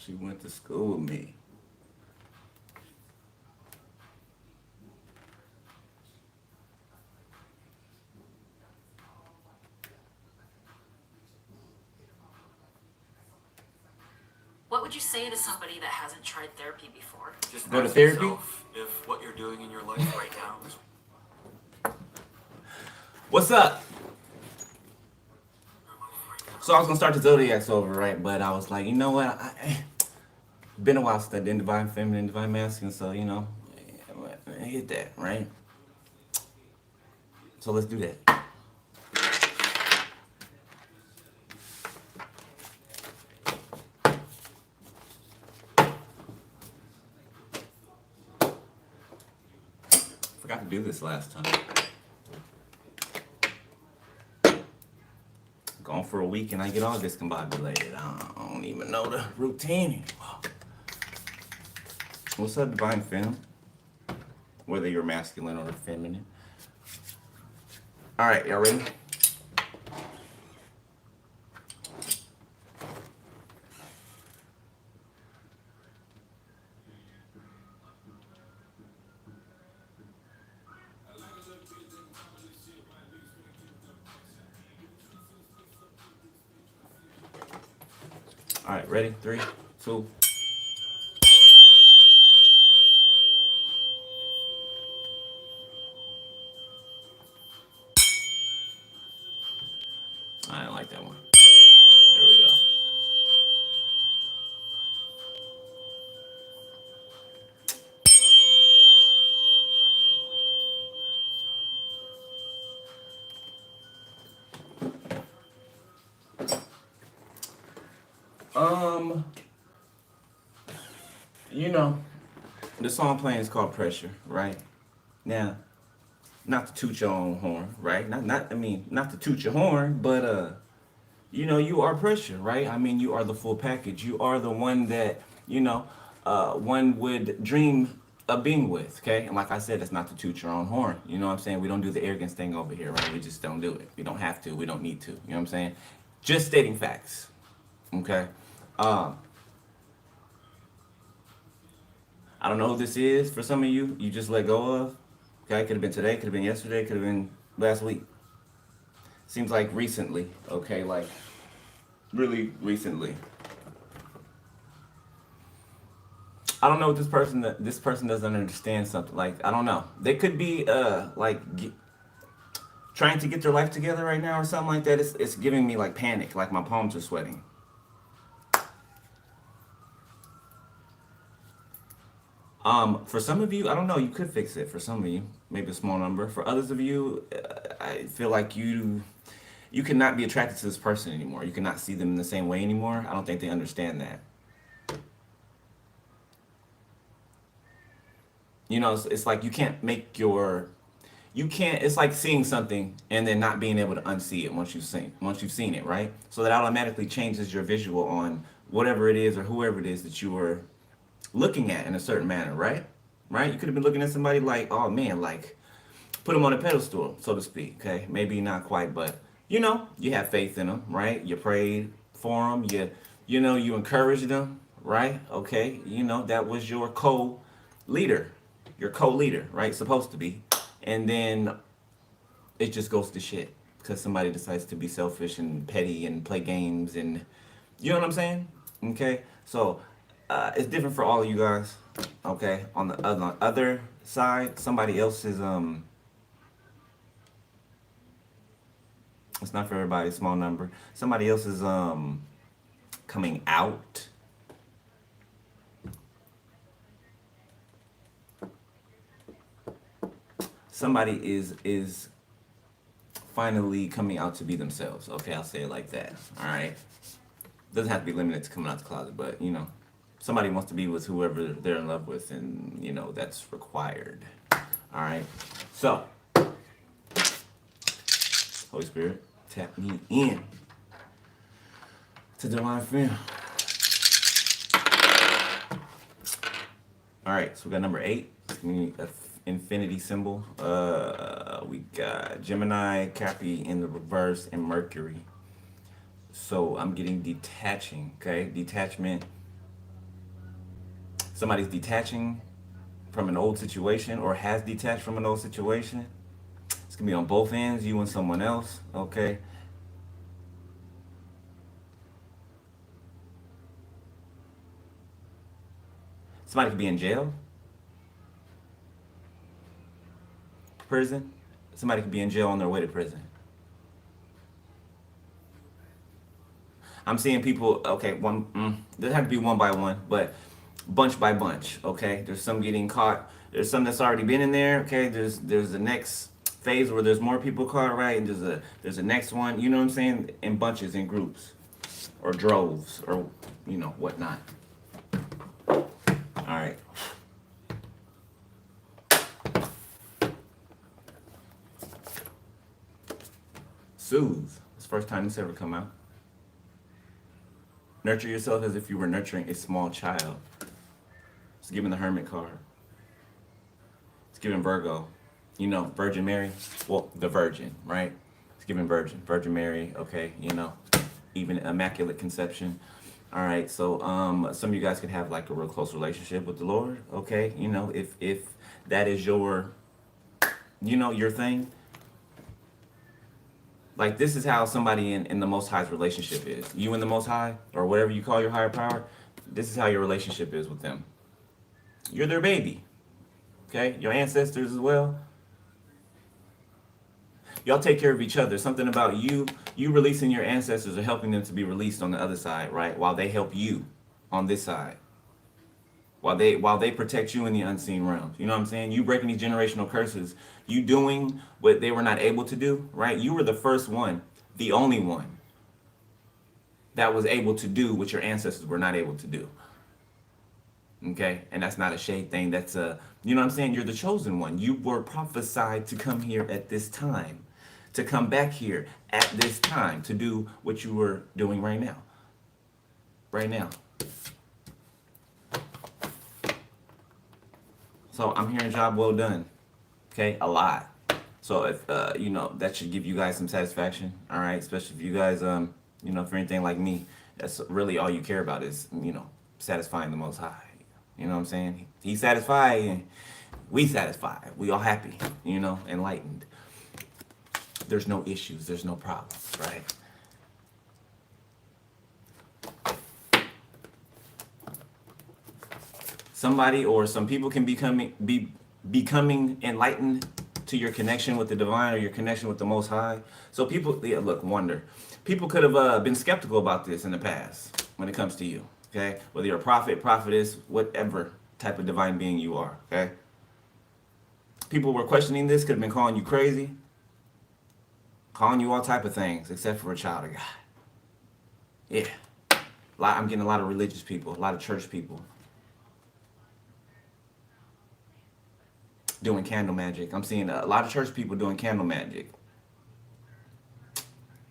She went to school with me. What would you say to somebody that hasn't tried therapy before? Just go to therapy? If what you're doing in your life right now is... What's up? So I was gonna start the zodiacs over, right? But I was like, you know what? Been a while since I did divine feminine, divine masculine, so you know, hit that, right? So let's do that. Forgot to do this last time. Gone for a week and I get all discombobulated. I don't even know the routine anymore. What's up, divine femme? Whether you're masculine or feminine. All right, y'all ready? All right, ready? 3, 2. I didn't like that one. There we go. You know, the song playing is called Pressure, right? Now, not to toot your own horn, right? Not to toot your horn, but you know, you are pressure, right? I mean, you are the full package. You are the one that, you know, one would dream of being with, okay? And like I said, it's not to toot your own horn. You know what I'm saying? We don't do the arrogance thing over here, right? We just don't do it. We don't have to. We don't need to. You know what I'm saying? Just stating facts, okay? Um, I don't know who this is for some of you. You just let go of. Okay, could have been today, could have been yesterday, could have been last week. Seems like recently. Okay, like really recently. I don't know what this person doesn't understand something. Like I don't know. They could be trying to get their life together right now or something like that. It's giving me like panic. Like my palms are sweating. For some of you, I don't know. You could fix it. For some of you, maybe a small number. For others of you, I feel like you cannot be attracted to this person anymore. You cannot see them in the same way anymore. I don't think they understand that. You know, it's like you can't make your you can't it's like seeing something and then not being able to unsee it once you've seen it, right? So that automatically changes your visual on whatever it is or whoever it is that you were looking at in a certain manner, right? Right? You could have been looking at somebody like, oh man, like put them on a pedestal, so to speak. Okay, maybe not quite, but you know, you have faith in them, right? You prayed for them. You know, you encouraged them, right? Okay, you know that was your co-leader, right? Supposed to be, and then it just goes to shit because somebody decides to be selfish and petty and play games and you know what I'm saying? Okay, so it's different for all of you guys. Okay, on the other side, somebody else is it's not for everybody, small number. Somebody else is coming out. Somebody is finally coming out to be themselves. Okay, I'll say it like that. All right. Doesn't have to be limited to coming out the closet, but you know, somebody wants to be with whoever they're in love with, and you know that's required. All right. So, Holy Spirit, tap me in to divine femme. All right, so we got number 8. Infinity symbol. We got Gemini, Cappy in the reverse, and Mercury. So I'm getting detaching. Okay, detachment. Somebody's detaching from an old situation or has detached from an old situation. It's gonna be on both ends, you and someone else, okay? Somebody could be in jail, prison. Somebody could be in jail on their way to prison. I'm seeing people, okay, doesn't have to be one by one, but bunch by bunch, okay? There's some getting caught. There's some that's already been in there, okay? There's the next phase where there's more people caught, right? And there's a next one, you know what I'm saying? In bunches, in groups, or droves, or, you know, whatnot. All right. Soothe. It's the first time this ever come out. Nurture yourself as if you were nurturing a small child. It's giving the Hermit card. It's giving Virgo. You know, Virgin Mary. Well, the Virgin, right? It's giving Virgin Mary, okay, you know, even Immaculate Conception. All right, so some of you guys could have like a real close relationship with the Lord, okay? You know, if that is your, you know, your thing. Like, this is how somebody in the Most High's relationship is. You and the Most High, or whatever you call your higher power, this is how your relationship is with them. You're their baby, okay? Your ancestors as well. Y'all take care of each other. Something about you releasing your ancestors or helping them to be released on the other side, right? While they help you on this side. While they protect you in the unseen realms. You know what I'm saying? You breaking these generational curses. You doing what they were not able to do, right? You were the first one, the only one that was able to do what your ancestors were not able to do. Okay? And that's not a shade thing. That's a, you know what I'm saying? You're the chosen one. You were prophesied to come here at this time. To come back here at this time. To do what you were doing right now. Right now. So I'm hearing job well done, okay, a lot. So if, you know, that should give you guys some satisfaction, all right, especially if you guys, you know, if you're anything like me, that's really all you care about is, you know, satisfying the Most High. You know what I'm saying? He's satisfied and we satisfied. We all happy, you know, enlightened. There's no issues, there's no problems, right? Somebody or some people can be becoming enlightened to your connection with the divine or your connection with the Most High. So people, yeah, look, wonder. People could have been skeptical about this in the past when it comes to you, okay? Whether you're a prophet, prophetess, whatever type of divine being you are, okay? People were questioning this, could have been calling you crazy, calling you all type of things, except for a child of God. Yeah. I'm getting a lot of religious people, a lot of church people. Doing candle magic. I'm seeing a lot of church people doing candle magic.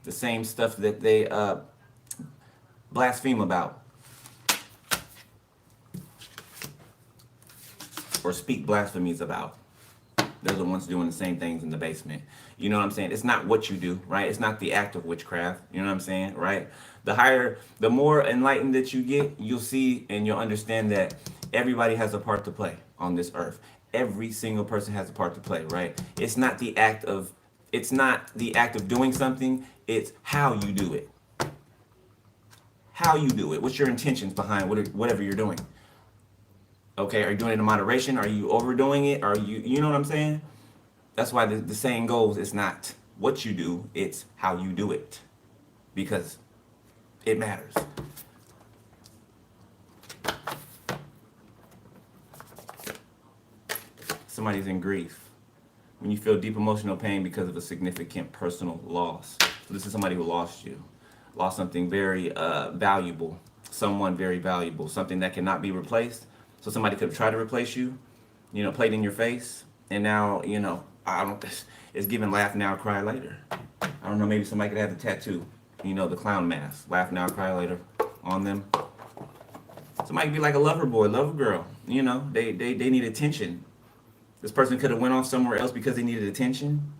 The same stuff that they blaspheme about. Or speak blasphemies about. They're the ones doing the same things in the basement. You know what I'm saying? It's not what you do, right? It's not the act of witchcraft. You know what I'm saying, right? The more enlightened that you get, you'll see and you'll understand that everybody has a part to play on this earth. Every single person has a part to play, right? It's not the act of doing something, it's how you do it. How you do it. What's your intentions behind whatever you're doing? Okay, are you doing it in moderation? Are you overdoing it? Are you know what I'm saying? That's why the saying goes, it's not what you do, it's how you do it. Because it matters. Somebody's in grief. When you feel deep emotional pain because of a significant personal loss. So this is somebody who lost you. Lost something very valuable. Someone very valuable. Something that cannot be replaced. So somebody could have tried to replace you, you know, played in your face. And now, you know, it's giving laugh now, cry later. I don't know, maybe somebody could have the tattoo. You know, the clown mask. Laugh now, cry later on them. Somebody could be like a lover boy, lover girl. You know, they need attention. This person could have went off somewhere else because they needed attention.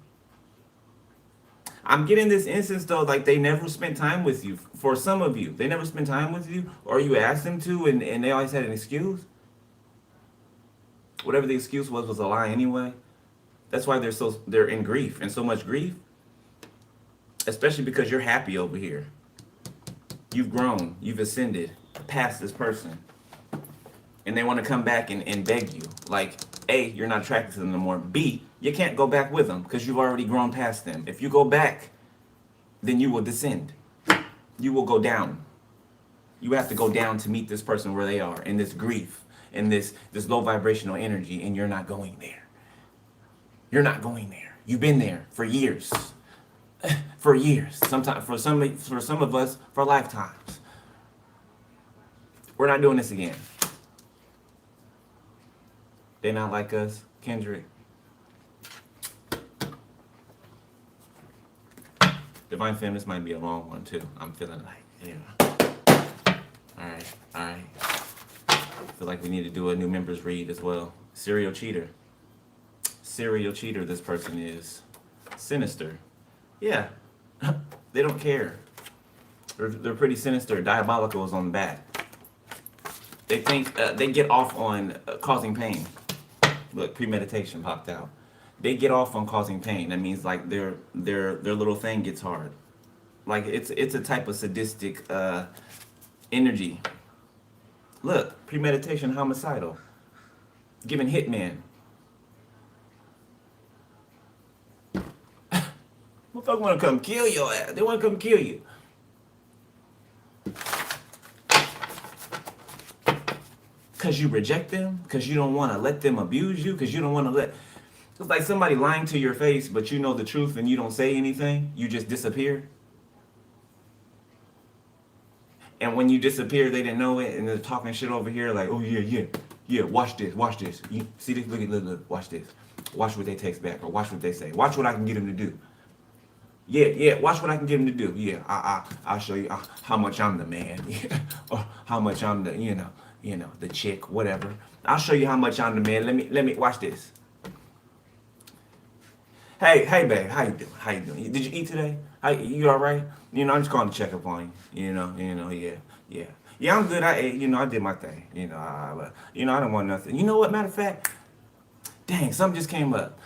I'm getting this instance though, like they never spent time with you. For some of you, they never spent time with you, or you asked them to, and they always had an excuse. Whatever the excuse was a lie anyway. That's why they're in grief, and so much grief, especially because you're happy over here. You've grown, you've ascended past this person, and they want to come back and beg you. Like, A, you're not attracted to them no more. B, you can't go back with them because you've already grown past them. If you go back, then you will descend. You will go down. You have to go down to meet this person where they are in this grief, in this low vibrational energy, and you're not going there. You're not going there. You've been there for years. For years. Sometimes for some of us, for lifetimes. We're not doing this again. They not like us, Kendrick. Divine Feminist might be a long one too. I'm feeling like, yeah. Alright. I feel like we need to do a new members read as well. Serial cheater, this person is. Sinister. Yeah. They don't care. They're pretty sinister. Diabolical is on the back. They think they get off on causing pain. Look, premeditation popped out. They get off on causing pain. That means like their little thing gets hard. Like it's a type of sadistic energy. Look, premeditation, homicidal. Giving hitman. Motherfucker wanna come kill your ass. They wanna come kill you. Because you reject them, because you don't want to let them abuse you, because you don't want to let... It's like somebody lying to your face, but you know the truth and you don't say anything. You just disappear. And when you disappear, they didn't know it, and they're talking shit over here like, oh, yeah, watch this. You see this? Look, watch this. Watch what they text back, or watch what they say. Watch what I can get them to do. Yeah, watch what I can get them to do. Yeah, I'll show you how much I'm the man. Or how much I'm the, you know, the chick, whatever. I'll show you how much I'm the man. Let me watch this. Hey, babe, how you doing? Did you eat today? You all right? You know, I'm just calling to check up on you. You know, yeah. Yeah, I'm good. I ate. You know, I did my thing. You know, I don't want nothing. You know what? Matter of fact, dang, something just came up.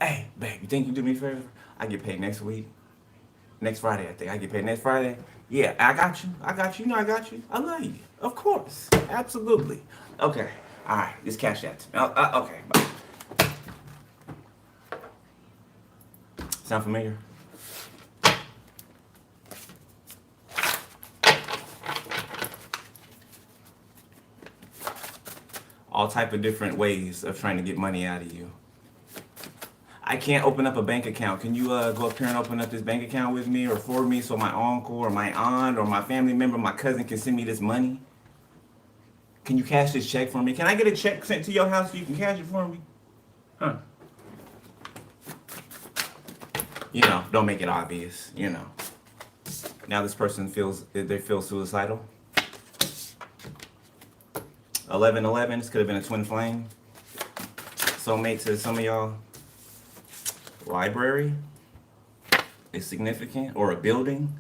Hey, babe, you think you do me a favor? I get paid next week. Next Friday, I think. I get paid next Friday. Yeah, I got you. You know I got you. I love you. Of course. Absolutely. Okay. All right. This cash app. Okay. Bye. Sound familiar? All type of different ways of trying to get money out of you. I can't open up a bank account. Can you go up here and open up this bank account with me or for me so my uncle or my aunt or my family member, my cousin can send me this money? Can you cash this check for me? Can I get a check sent to your house so you can cash it for me? Huh. You know, don't make it obvious, you know. Now this person they feel suicidal. 1111, this could have been a twin flame. Soulmate to some of y'all. Library is significant, or a building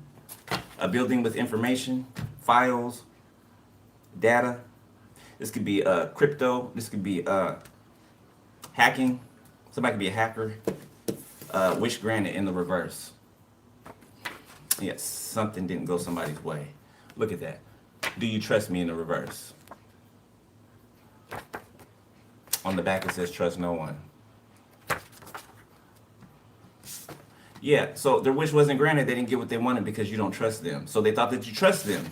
with information, files, data. This could be crypto. This could be hacking. Somebody could be a hacker. Wish granted in the reverse. Yes, something didn't go somebody's way. Look at that. Do you trust me in the reverse? On the back it says trust no one. Yeah, so their wish wasn't granted. They didn't get what they wanted because you don't trust them. So they thought that you trust them.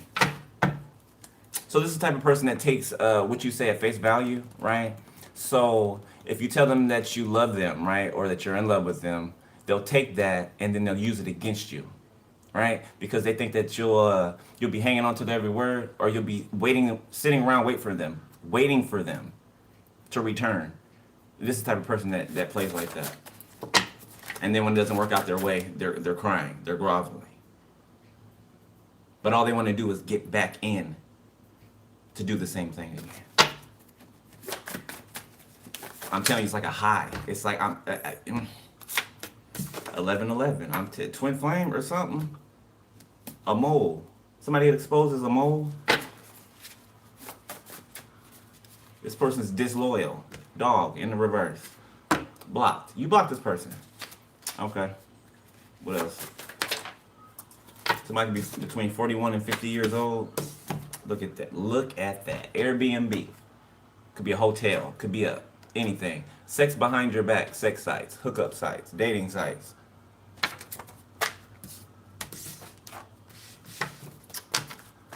So this is the type of person that takes what you say at face value, right? So if you tell them that you love them, right, or that you're in love with them, they'll take that and then they'll use it against you, right? Because they think that you'll be hanging on to their every word, or you'll be sitting around waiting for them to return. This is the type of person that plays like that. And then when it doesn't work out their way, they're crying, they're groveling. But all they want to do is get back in to do the same thing again. I'm telling you, it's like a high. It's like 1111. I'm twin flame or something. A mole. Somebody that exposes a mole. This person's disloyal. Dog in the reverse. Blocked. You blocked this person. Okay. What else? Somebody can be between 41 and 50 years old. Look at that. Look at that. Airbnb. Could be a hotel. Could be a anything. Sex behind your back. Sex sites. Hookup sites. Dating sites.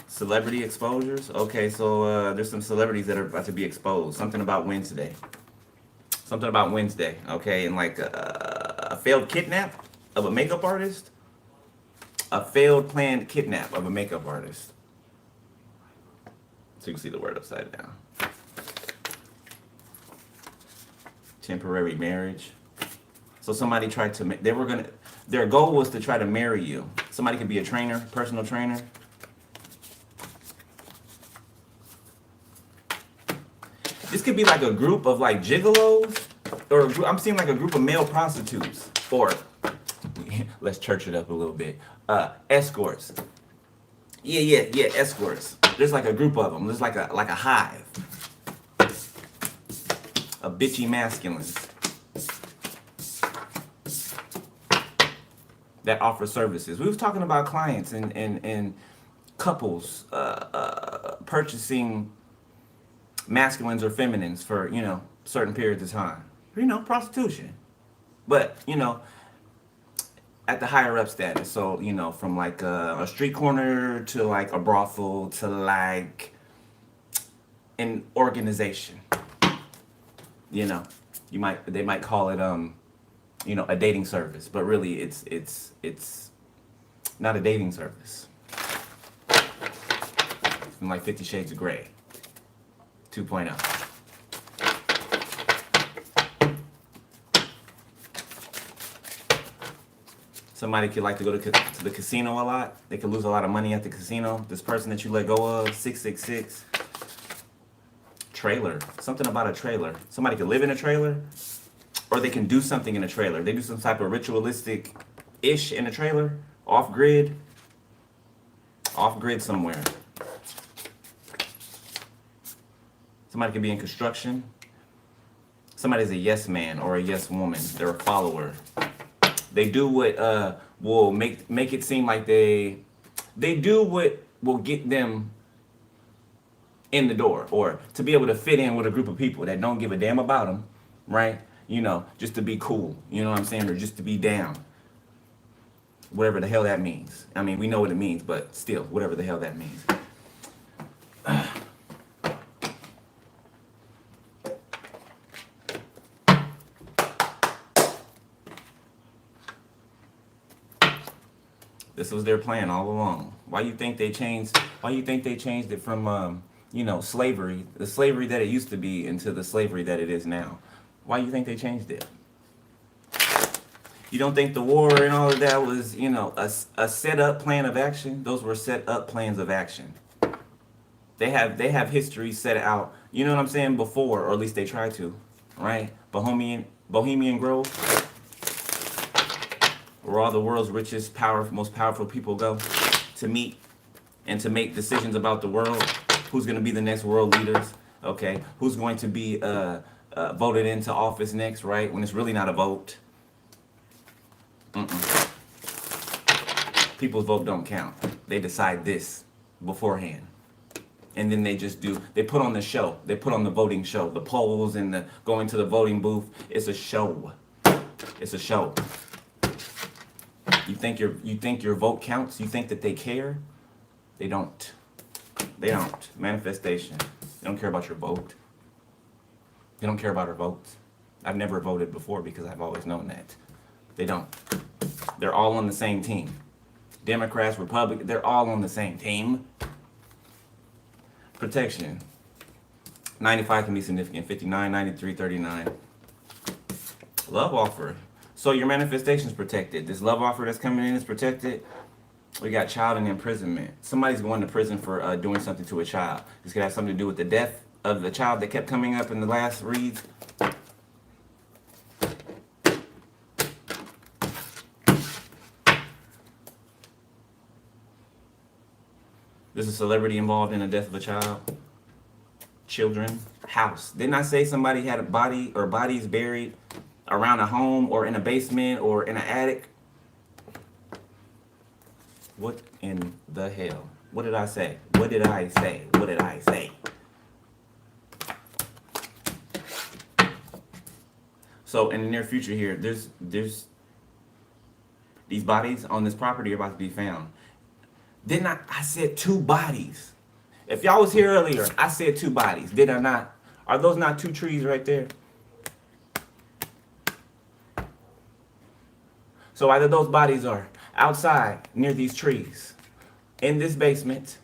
Celebrity exposures. Okay, so there's some celebrities that are about to be exposed. Something about Wednesday. Something about Wednesday. Okay, and like a failed kidnap of a makeup artist. A failed planned kidnap of a makeup artist. So you can see the word upside down. Temporary marriage. So somebody tried to, their goal was to try to marry you. Somebody could be a trainer, personal trainer. This could be like a group of like gigolos, or I'm seeing like a group of male prostitutes, or let's church it up a little bit. Escorts. Yeah, escorts. There's like a group of them. There's like a hive of bitchy masculines that offer services. We was talking about clients and couples purchasing masculines or feminines for, certain periods of time. Prostitution. But, at the higher up status. So, from like a street corner to like a brothel to like an organization. They might call it a dating service, but really it's not a dating service. It's like 50 Shades of Grey 2.0. Somebody could like to go to the casino a lot. They could lose a lot of money at the casino. This person that you let go of, 666. Trailer. Something about a trailer. Somebody could live in a trailer, or they can do something in a trailer. They do some type of ritualistic-ish in a trailer, off-grid somewhere. Somebody could be in construction. Somebody's a yes man or a yes woman. They're a follower. They do what will make it seem like they do what will get them in the door, or to be able to fit in with a group of people that don't give a damn about them, right? Just to be cool, you know what I'm saying, or just to be down. Whatever the hell that means. I mean, we know what it means, but still, whatever the hell that means. This was their plan all along. Why you think they changed it from slavery, the slavery that it used to be, into the slavery that it is now? Why you think they changed it? You don't think the war and all of that was, a set up plan of action? Those were set up plans of action. They have history set out, you know what I'm saying, before, or at least they try to, right? Bohemian Grove, where all the world's richest, most powerful people go to meet and to make decisions about the world. Who's going to be the next world leaders? Okay, who's going to be voted into office next, right? When it's really not a vote. People's vote don't count. They decide this beforehand. And then they put on the show. They put on the voting show. The polls and the going to the voting booth. It's a show. It's a show. You think your vote counts? You think that they care? They don't. They don't. Manifestation. They don't care about your vote. They don't care about our votes. I've never voted before because I've always known that. They don't. They're all on the same team. Democrats, Republicans, they're all on the same team. Protection. 95 can be significant. 59, 93, 39. Love offer. So your manifestation is protected. This love offer that's coming in is protected. We got child and imprisonment. Somebody's going to prison for doing something to a child. This could have something to do with the death of the child that kept coming up in the last reads. There's a celebrity involved in the death of a child. Children house. Didn't I say somebody had a body or bodies buried around a home or in a basement or in an attic? What in the hell? What did I say? What did I say? What did I say? So in the near future here, there's these bodies on this property are about to be found. Didn't I said 2 bodies. If y'all was here earlier, I said 2 bodies. Did I not? Are those not 2 trees right there? So either those bodies are outside near these trees, in this basement,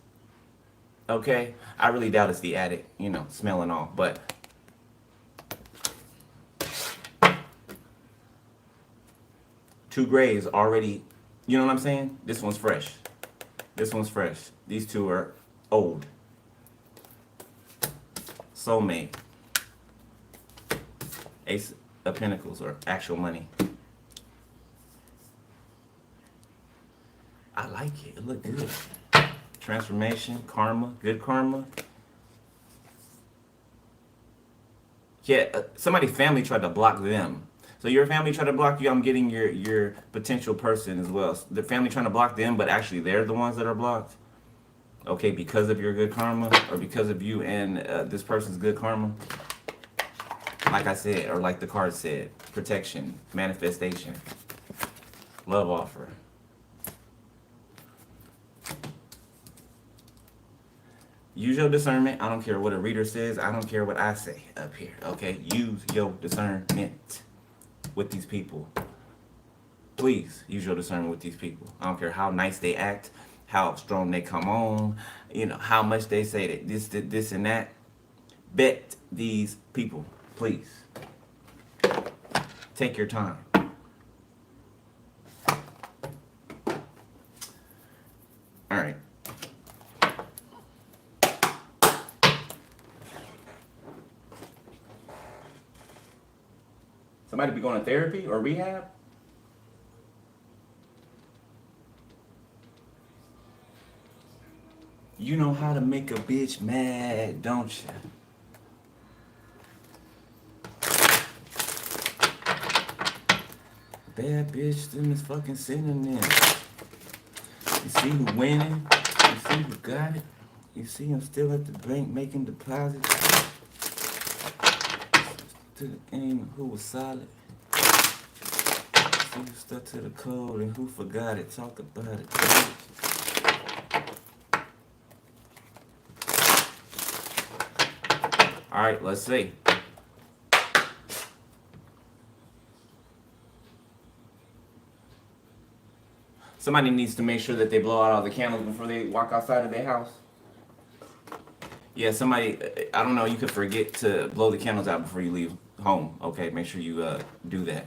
okay? I really doubt it's the attic, you know, smelling all, but two graves already, you know what I'm saying? This one's fresh. This one's fresh. These 2 are old. Soulmate. Ace of Pentacles or actual money. I like it. It look good. Transformation, karma, good karma. Yeah, somebody's family tried to block them. So your family tried to block you. I'm getting your potential person as well. So the family trying to block them, but actually they're the ones that are blocked. Okay, because of your good karma or because of you and this person's good karma. Like I said, or like the card said, protection, manifestation, love offer. Use your discernment. I don't care what a reader says. I don't care what I say up here. Okay, use your discernment with these people. Please use your discernment with these people. I don't care how nice they act, how strong they come on, you know, how much they say that this and that. Bet these people, please. Take your time. All right. Somebody be going to therapy or rehab? You know how to make a bitch mad, don't you? Bad bitch, them is fucking synonym. You see who winning? You see who got it? You see him still at the bank making deposits? To the game, who was solid? See who stuck to the code and who forgot it? Talk about it. All right, let's see. Somebody needs to make sure that they blow out all the candles before they walk outside of their house. Yeah, somebody, I don't know, you could forget to blow the candles out before you leave home. Okay, make sure you do that.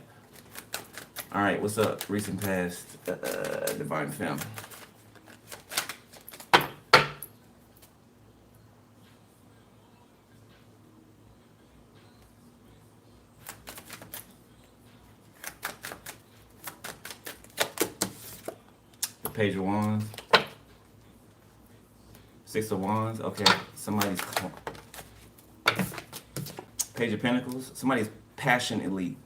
All right, what's up? Recent past, Divine Femme. The Page of Wands. 6 of Wands. Okay, somebody's Page of Pentacles. Somebody's passionately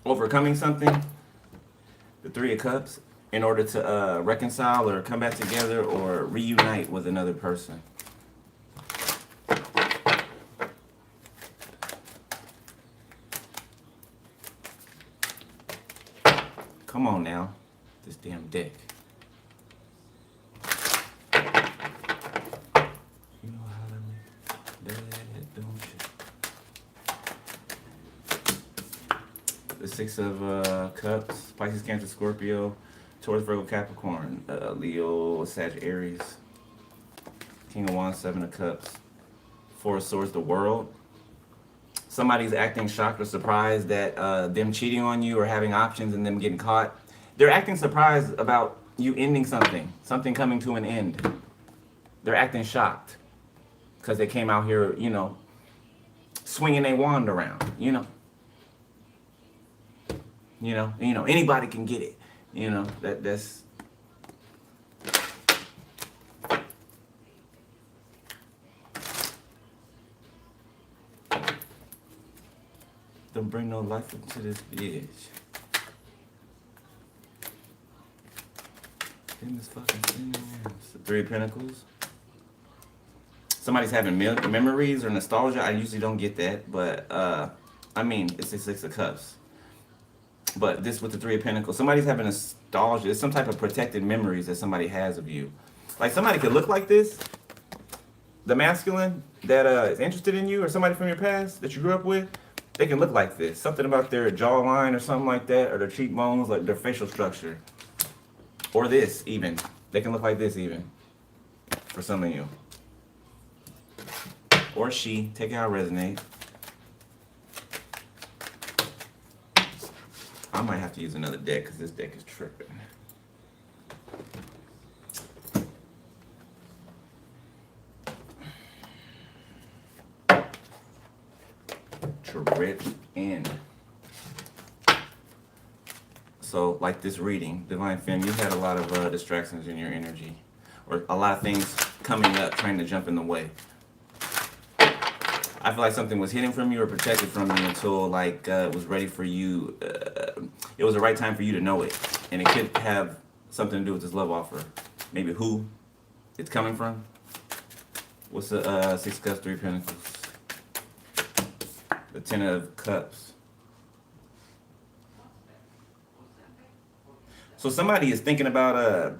overcoming something. The 3 of Cups in order to reconcile or come back together or reunite with another person. Come on now, this damn deck. You know how to make that, don't you? The 6 of Cups, Pisces, Cancer, Scorpio, Taurus, Virgo, Capricorn, Leo, Sagittarius, King of Wands, 7 of Cups, 4 of Swords, the World. Somebody's acting shocked or surprised that them cheating on you or having options and them getting caught. They're acting surprised about you ending something coming to an end. They're acting shocked because they came out here, you know, swinging their wand around, you know. Anybody can get it. You know, that's Don't bring no life into this bitch. In this fucking thing. The Three of Pentacles. Somebody's having memories or nostalgia. I usually don't get that, but I mean, it's the Six of Cups. But this with the Three of Pentacles, somebody's having nostalgia. It's some type of protected memories that somebody has of you. Like somebody could look like this. The masculine that is interested in you, or somebody from your past that you grew up with, they can look like this. Something about their jawline or something like that, or their cheekbones, like their facial structure. Or this even. They can look like this even. For some of you. Or she. Take it how it resonates. I might have to use another deck because this deck is tripping. Tripping. So, like this reading, Divine Femme, you had a lot of distractions in your energy. Or a lot of things coming up, trying to jump in the way. I feel like something was hidden from you or protected from you until like it was ready for you. It was the right time for you to know it. And it could have something to do with this love offer. Maybe who it's coming from. What's the Six of Cups, Three of Pentacles? The Ten of Cups. So somebody is thinking about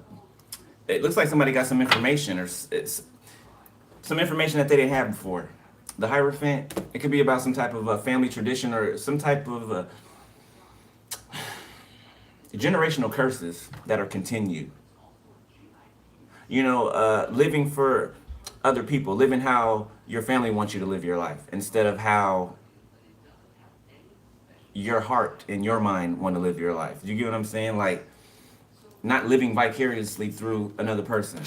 it looks like somebody got some information, or it's some information that they didn't have before. The Hierophant, it could be about some type of family tradition or some type of generational curses that are continued. You know, living for other people, living how your family wants you to live your life instead of how your heart and your mind want to live your life. You get what I'm saying? Like, not living vicariously through another person.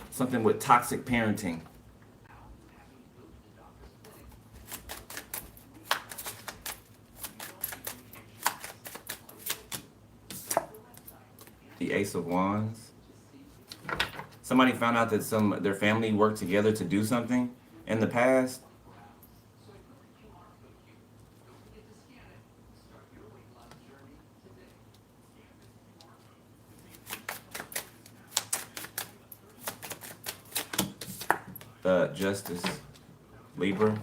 Something with toxic parenting. The Ace of Wands. Somebody found out that their family worked together to do something in the past. Justice, Libra,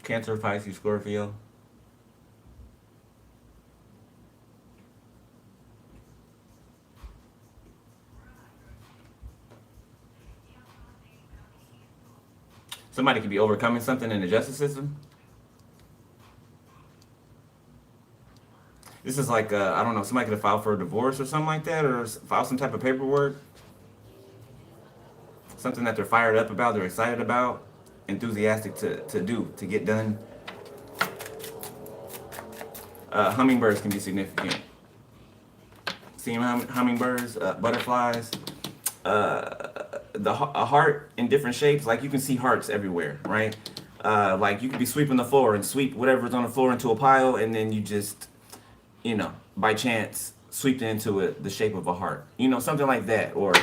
Cancer, Pisces, Scorpio. Somebody could be overcoming something in the justice system. This is like, I don't know, somebody could have filed for a divorce or something like that, or filed some type of paperwork. Something that they're fired up about, they're excited about, enthusiastic to get done. Hummingbirds can be significant. Seeing hummingbirds, butterflies, a heart in different shapes. Like you can see hearts everywhere, right? Like you could be sweeping the floor and sweep whatever's on the floor into a pile, and then you just, you know, by chance sweep it into the shape of a heart. You know, something like that. Or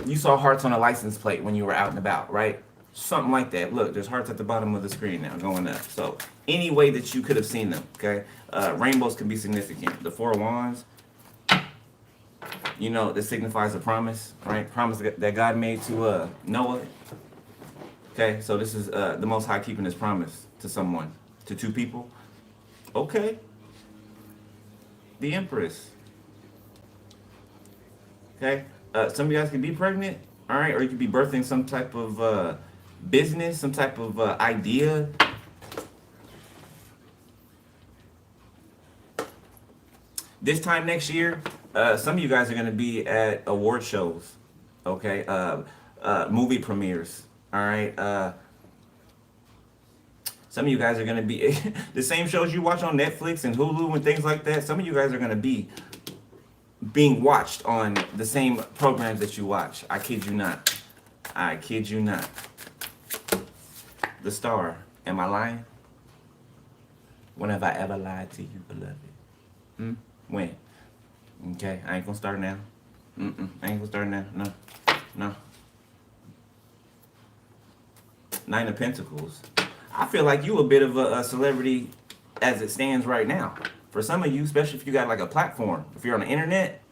you saw hearts on a license plate when you were out and about, right? Something like that. Look, there's hearts at the bottom of the screen now going up. So any way that you could have seen them, okay? Rainbows can be significant. The Four of Wands, you know, this signifies a promise, right? Promise that God made to Noah. Okay, so this is the Most High keeping his promise to someone, to two people. Okay. The Empress. Okay. Some of you guys can be pregnant, all right? Or you could be birthing some type of business, some type of idea. This time next year, some of you guys are going to be at award shows, okay? Movie premieres, all right? Some of you guys are going to be the same shows you watch on Netflix and Hulu and things like that. Some of you guys are going to be being watched on the same programs that you watch. I kid you not. I kid you not. The Star. Am I lying? When have I ever lied to you, beloved? When? Okay, I ain't gonna start now. I ain't gonna start now. No. Nine of Pentacles. I feel like you a bit of a celebrity as it stands right now. For some of you, especially if you got like a platform, if you're on the internet,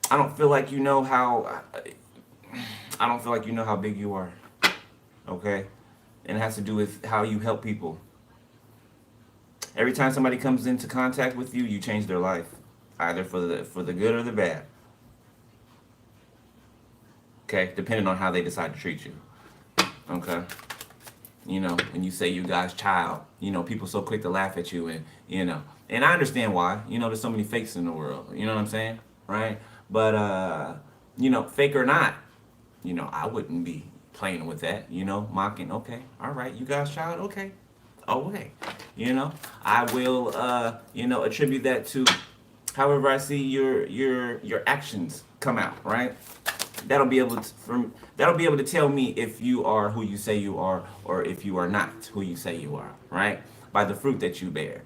I don't feel like you know how. I don't feel like you know how big you are. Okay, and it has to do with how you help people. Every time somebody comes into contact with you, you change their life, either for the good or the bad. Okay, depending on how they decide to treat you. Okay, you know, when you say you God's child, you know, people so quick to laugh at you, and you know, and I understand why. You know, there's so many fakes in the world. You know what I'm saying, right? But you know, fake or not, you know, I wouldn't be playing with that. You know, mocking. Okay, all right, you God's child. Okay, okay, you know, I will you know, attribute that to however I see your actions come out, right? That'll be able to that'll be able to tell me if you are who you say you are, or if you are not who you say you are, right? By the fruit that you bear.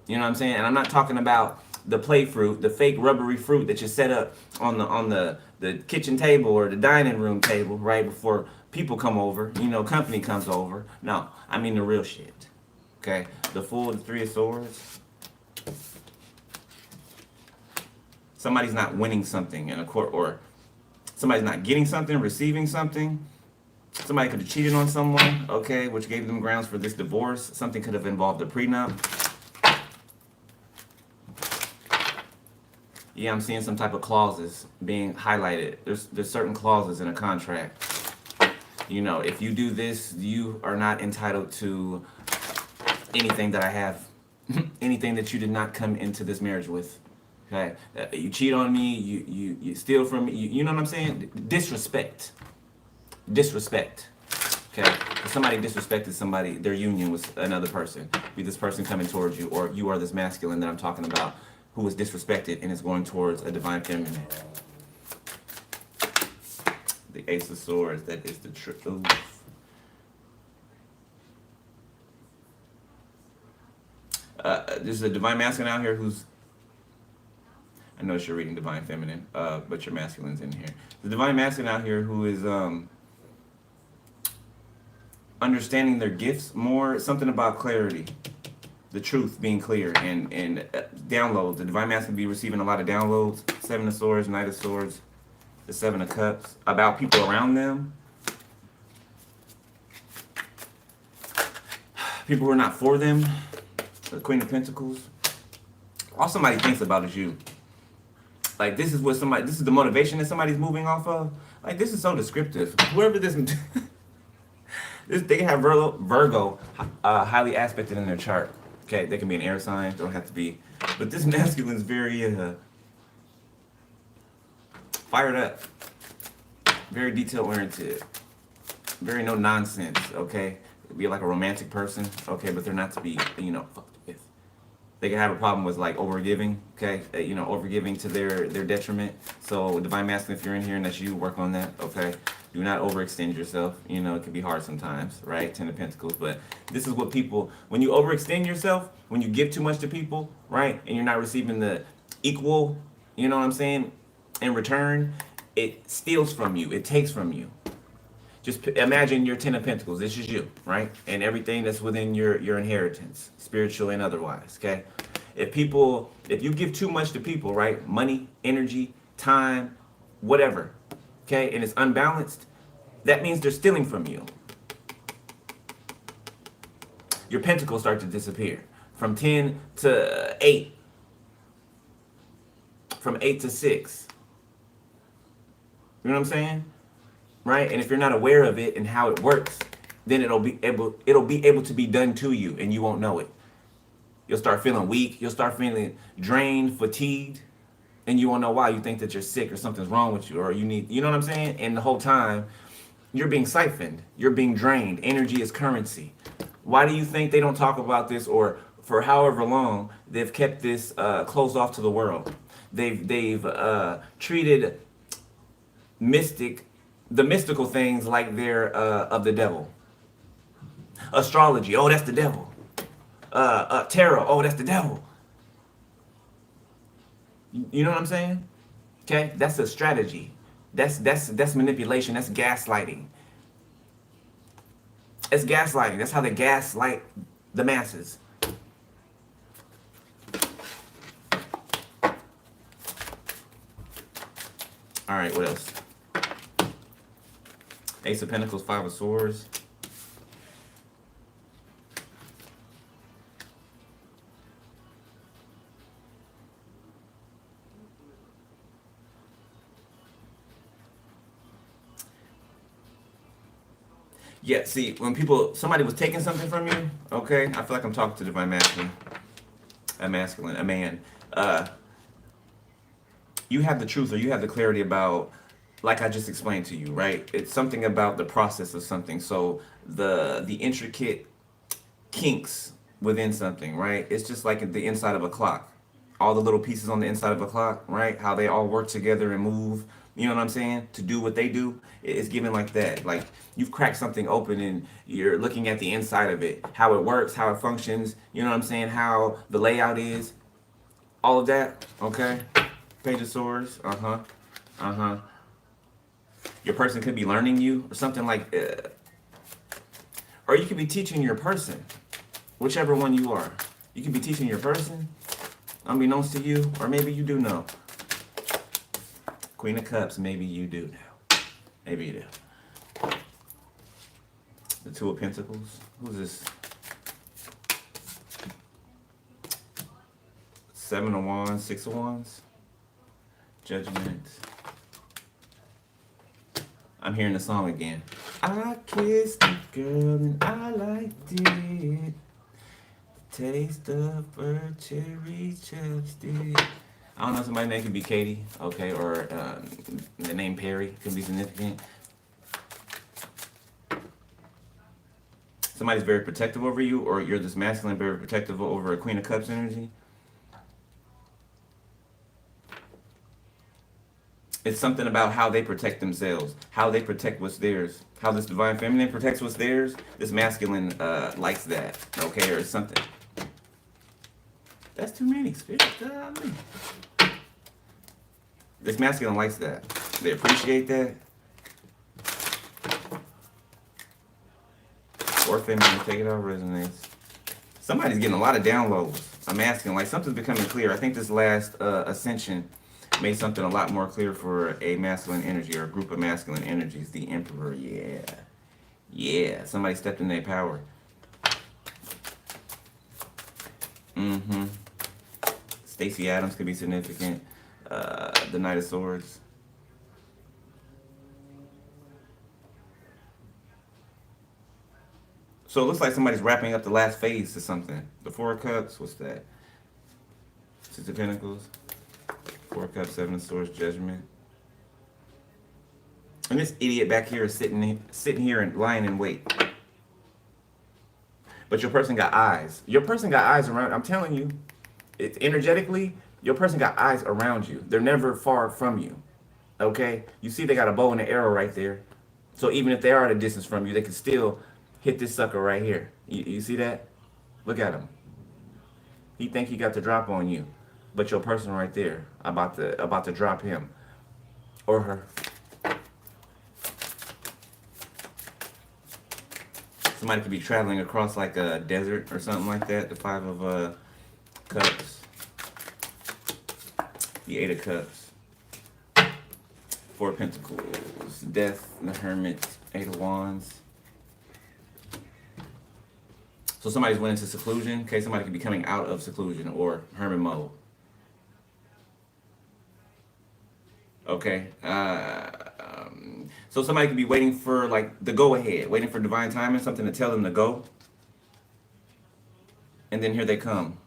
You know what I'm saying? And I'm not talking about the play fruit, the fake rubbery fruit that you set up on the kitchen table or the dining room table right before people come over, you know, company comes over. No, I mean the real shit. Okay? The Fool, the Three of Swords. Somebody's not winning something in a court, or somebody's not getting something, receiving something. Somebody could have cheated on someone, okay, which gave them grounds for this divorce. Something could have involved a prenup. Yeah, I'm seeing some type of clauses being highlighted. There's certain clauses in a contract. You know, if you do this, you are not entitled to anything that I have, anything that you did not come into this marriage with. Okay, you cheat on me, you steal from me. You know what I'm saying? Disrespect. Okay, if somebody disrespected somebody, their union was another person. Be this person coming towards you, or you are this masculine that I'm talking about, who is disrespected and is going towards a divine feminine. The Ace of Swords, that is the truth. There's a divine masculine out here who's, I know you're reading divine feminine, but your masculine's in here. The divine masculine out here who is understanding their gifts more, something about clarity, the truth being clear, and downloads. The divine masculine be receiving a lot of downloads. Seven of Swords, Knight of Swords, the Seven of Cups, about people around them. People who are not for them. The Queen of Pentacles. All somebody thinks about is you. Like, this is what somebody, this is the motivation that somebody's moving off of. Like, this is so descriptive. Whoever this, they can have Virgo highly aspected in their chart. Okay, they can be an air sign, don't have to be. But this masculine is very fired up, very detail oriented, very no nonsense. Okay, be like a romantic person. Okay, but they're not to be, you know, fucked with. They can have a problem with like overgiving. Okay, you know, overgiving to their detriment. So divine masculine, if you're in here and that's you, work on that. Okay. Do not overextend yourself. You know, it can be hard sometimes, right? Ten of Pentacles. But this is what people, when you overextend yourself, when you give too much to people, right? And you're not receiving the equal, you know what I'm saying, in return, it steals from you. It takes from you. Just imagine your Ten of Pentacles. This is you, right? And everything that's within your inheritance, spiritual and otherwise, okay? If you give too much to people, right? Money, energy, time, whatever, okay, and it's unbalanced, that means they're stealing from you. Your pentacles start to disappear. From 10 to 8. From 8 to 6. You know what I'm saying? Right? And if you're not aware of it and how it works, then it'll be able to be done to you and you won't know it. You'll start feeling weak, you'll start feeling drained, fatigued. And you won't know why. You think that you're sick or something's wrong with you, or you need, you know what I'm saying? And the whole time, you're being siphoned. You're being drained. Energy is currency. Why do you think they don't talk about this, or for however long they've kept this closed off to the world? They've treated the mystical things like they're of the devil. Astrology, oh, that's the devil. Tarot, oh, that's the devil. You know what I'm saying? Okay, that's a strategy. That's manipulation. That's gaslighting. It's gaslighting. That's how they gaslight the masses. All right, what else? Ace of Pentacles, Five of Swords. Yeah, see, when somebody was taking something from you, okay, I feel like I'm talking to divine masculine, a man. You have the truth or you have the clarity about, like I just explained to you, right? It's something about the process of something. So the intricate kinks within something, right? It's just like the inside of a clock. All the little pieces on the inside of a clock, right? How they all work together and move, you know what I'm saying? To do what they do. It's given like that. Like you've cracked something open and you're looking at the inside of it, how it works, how it functions, you know what I'm saying? How the layout is, all of that, okay? Page of Swords, Your person could be learning you or something like, or you could be teaching your person, whichever one you are. You could be teaching your person, unbeknownst to you, or maybe you do know. Queen of Cups, maybe you do know. Maybe you do. The Two of Pentacles. Who's this? Seven of Wands, Six of Wands. Judgment. I'm hearing the song again. I kissed a girl and I liked it. Taste of her cherry chapstick. I don't know, somebody's name could be Katie, okay, or the name Perry could be significant. Somebody's very protective over you, or you're this masculine very protective over a Queen of Cups energy. It's something about how they protect themselves, how they protect what's theirs, how this divine feminine protects what's theirs. This masculine likes that, okay, or something. That's too many spirits. This masculine likes that. They appreciate that. Or feminine, take it out, resonates. Somebody's getting a lot of downloads. A masculine, like something's becoming clear. I think this last ascension made something a lot more clear for a masculine energy or a group of masculine energies. The Emperor, yeah. Yeah, somebody stepped in their power. Stacey Adams could be significant. The Knight of Swords. So it looks like somebody's wrapping up the last phase to something. The Four of Cups, what's that? Six of Pentacles. Four of Cups, Seven of Swords, Judgment. And this idiot back here is sitting here and lying in wait. But your person got eyes. Your person got eyes around. I'm telling you, it's energetically, your person got eyes around you. They're never far from you. Okay? You see they got a bow and an arrow right there. So even if they are at a distance from you, they can still hit this sucker right here. You see that? Look at him. He think he got the drop on you. But your person right there about to drop him or her. Somebody could be traveling across like a desert or something like that. The Five of Cups. The Eight of Cups. Four of Pentacles. Death, the Hermit, Eight of Wands. So somebody's went into seclusion. Okay, somebody could be coming out of seclusion or hermit mode. Okay. So somebody could be waiting for like the go ahead, waiting for divine timing, something to tell them to go. And then here they come.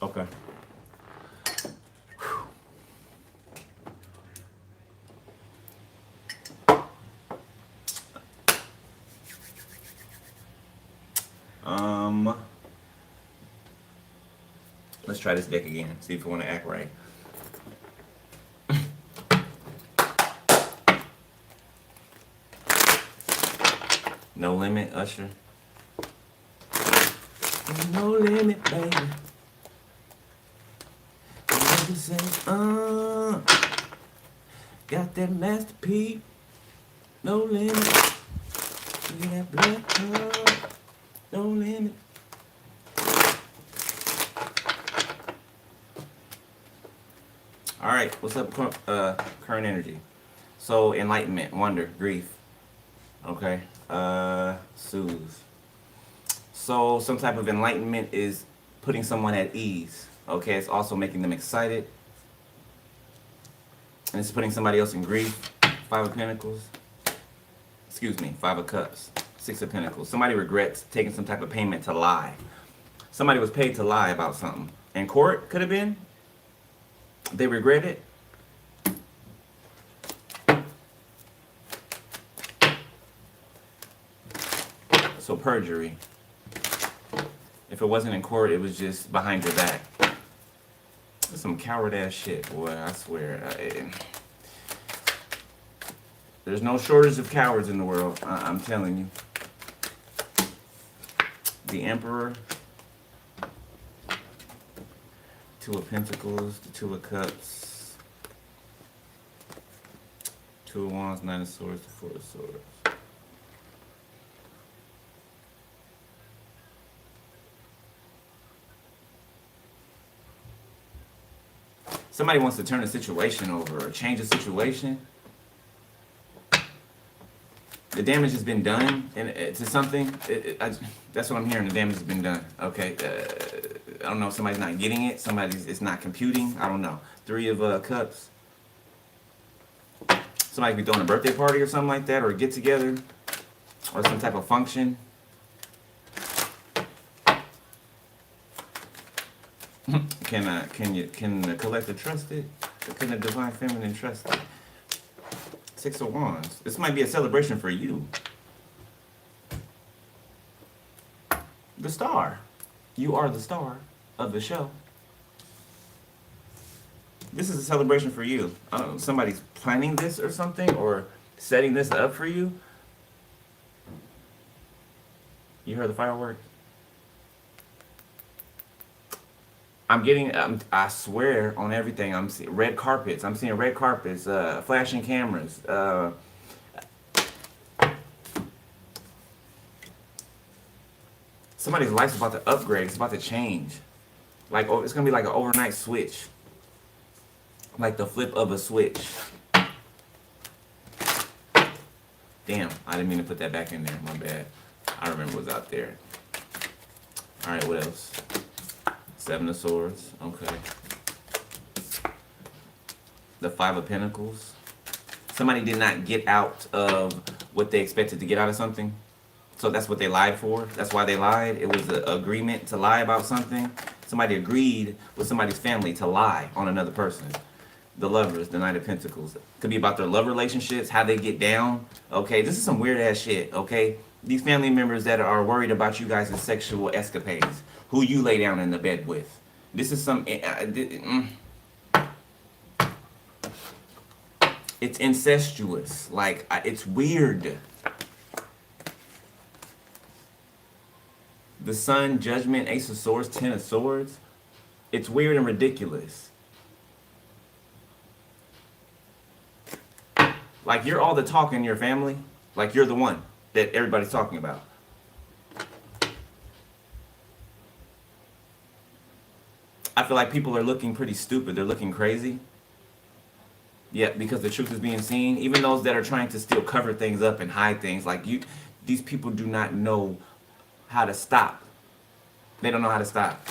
Okay. Let's try this deck again. See if we want to act right. No limit, Usher. No limit, baby. Got that masterpiece. No limit. Give me that blood clot. No limit. All right, what's up, current energy? So, enlightenment, wonder, grief. Okay, soothe. So, some type of enlightenment is putting someone at ease. Okay, it's also making them excited. And it's putting somebody else in grief. Five of Pentacles. Excuse me, Five of Cups. Six of Pentacles. Somebody regrets taking some type of payment to lie. Somebody was paid to lie about something. In court, could have been. They regret it. So perjury. If it wasn't in court, it was just behind your back. That's some coward ass shit, boy. I swear. There's no shortage of cowards in the world. I'm telling you. The Emperor. Two of Pentacles. The Two of Cups. Two of Wands. Nine of Swords. The Four of Swords. Somebody wants to turn a situation over or change a situation. The damage has been done to something. That's what I'm hearing. The damage has been done. Okay. I don't know if somebody's not getting it. It's not computing. I don't know. Three of Cups. Somebody could be throwing a birthday party or something like that, or a get together, or some type of function. Can the collective trust it? Or can the divine feminine trust it? Six of Wands. This might be a celebration for you. The star. You are the star of the show. This is a celebration for you. I don't know, somebody's planning this or something, or setting this up for you. You heard the fireworks? I'm getting, I swear on everything, I'm seeing red carpets. I'm seeing red carpets, flashing cameras. Somebody's life's about to upgrade. It's about to change. Like, oh, it's going to be like an overnight switch. Like the flip of a switch. Damn, I didn't mean to put that back in there. My bad. I remember what's out there. All right, what else? Seven of Swords, okay. The Five of Pentacles. Somebody did not get out of what they expected to get out of something. So that's what they lied for. That's why they lied. It was an agreement to lie about something. Somebody agreed with somebody's family to lie on another person. The Lovers, the Knight of Pentacles. Could be about their love relationships, how they get down. Okay, this is some weird ass shit, okay? These family members that are worried about you guys' sexual escapades. Who you lay down in the bed with. This is some... It's incestuous. Like, it's weird. The Sun, Judgment, Ace of Swords, Ten of Swords. It's weird and ridiculous. Like, you're all the talk in your family. Like, you're the one that everybody's talking about. I feel like people are looking pretty stupid. They're looking crazy. Yeah, because the truth is being seen. Even those that are trying to still cover things up and hide things. Like, these people do not know how to stop. They don't know how to stop.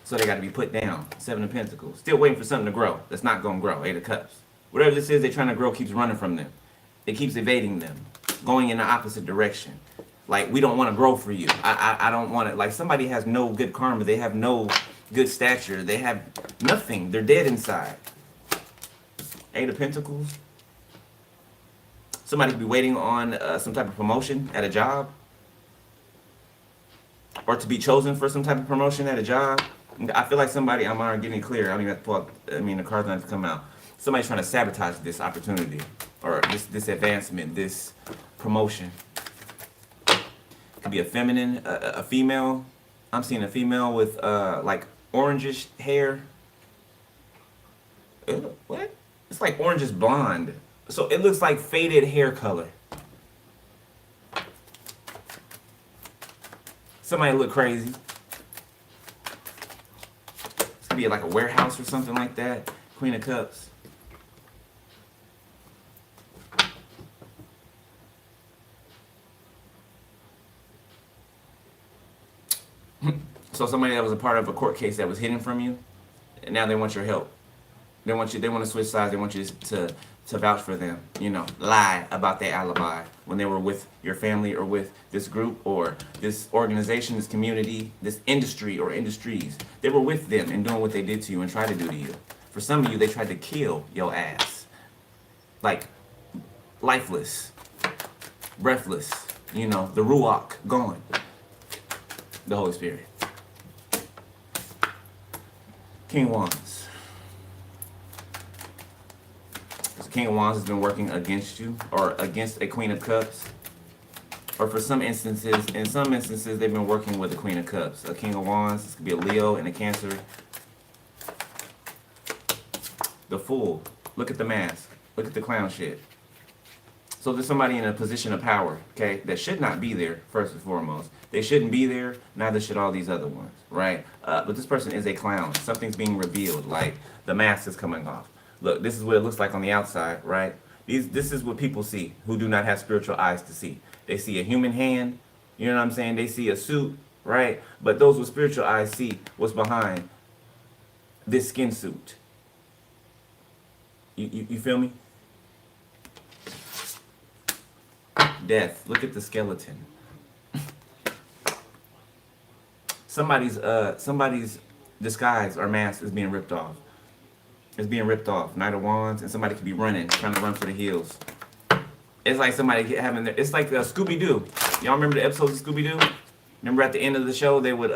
So they got to be put down. Seven of Pentacles. Still waiting for something to grow. That's not going to grow. Eight of Cups. Whatever this is they're trying to grow keeps running from them. It keeps evading them. Going in the opposite direction. Like, we don't want to grow for you. I don't want it. Like, somebody has no good karma. They have no good stature. They have nothing. They're dead inside. Eight of Pentacles. Somebody could be waiting on some type of promotion at a job. Or to be chosen for some type of promotion at a job. I feel like somebody, I'm already getting clear. I don't even have to pull up, the cards don't have to come out. Somebody's trying to sabotage this opportunity. Or this advancement, this promotion. Could be a feminine, a female. I'm seeing a female with like orangish hair. What? It's like orangish blonde. So it looks like faded hair color. Somebody look crazy. It's gonna be like a warehouse or something like that. Queen of Cups. So somebody that was a part of a court case that was hidden from you, and now they want your help. They want you. They want to switch sides. They want you to vouch for them. You know, lie about their alibi when they were with your family or with this group or this organization, this community, this industry or industries. They were with them and doing what they did to you and tried to do to you. For some of you, they tried to kill your ass, like lifeless, breathless. You know, the ruach gone. The Holy Spirit. King of Wands. The King of Wands has been working against you or against a Queen of Cups. Or for some instances, in some instances, they've been working with a Queen of Cups. A King of Wands, this could be a Leo and a Cancer. The Fool. Look at the mask. Look at the clown shit. So there's somebody in a position of power, okay, that should not be there, first and foremost. They shouldn't be there, neither should all these other ones, right? But this person is a clown. Something's being revealed, like the mask is coming off. Look, this is what it looks like on the outside, right? This is what people see who do not have spiritual eyes to see. They see a human hand, you know what I'm saying? They see a suit, right? But those with spiritual eyes see what's behind this skin suit. You feel me? Death. Look at the skeleton. Somebody's disguise or mask is being ripped off. It's being ripped off. Knight of Wands, and somebody could be running, trying to run for the hills. It's like somebody having their. It's like Scooby-Doo. Y'all remember the episodes of Scooby-Doo? Remember at the end of the show they would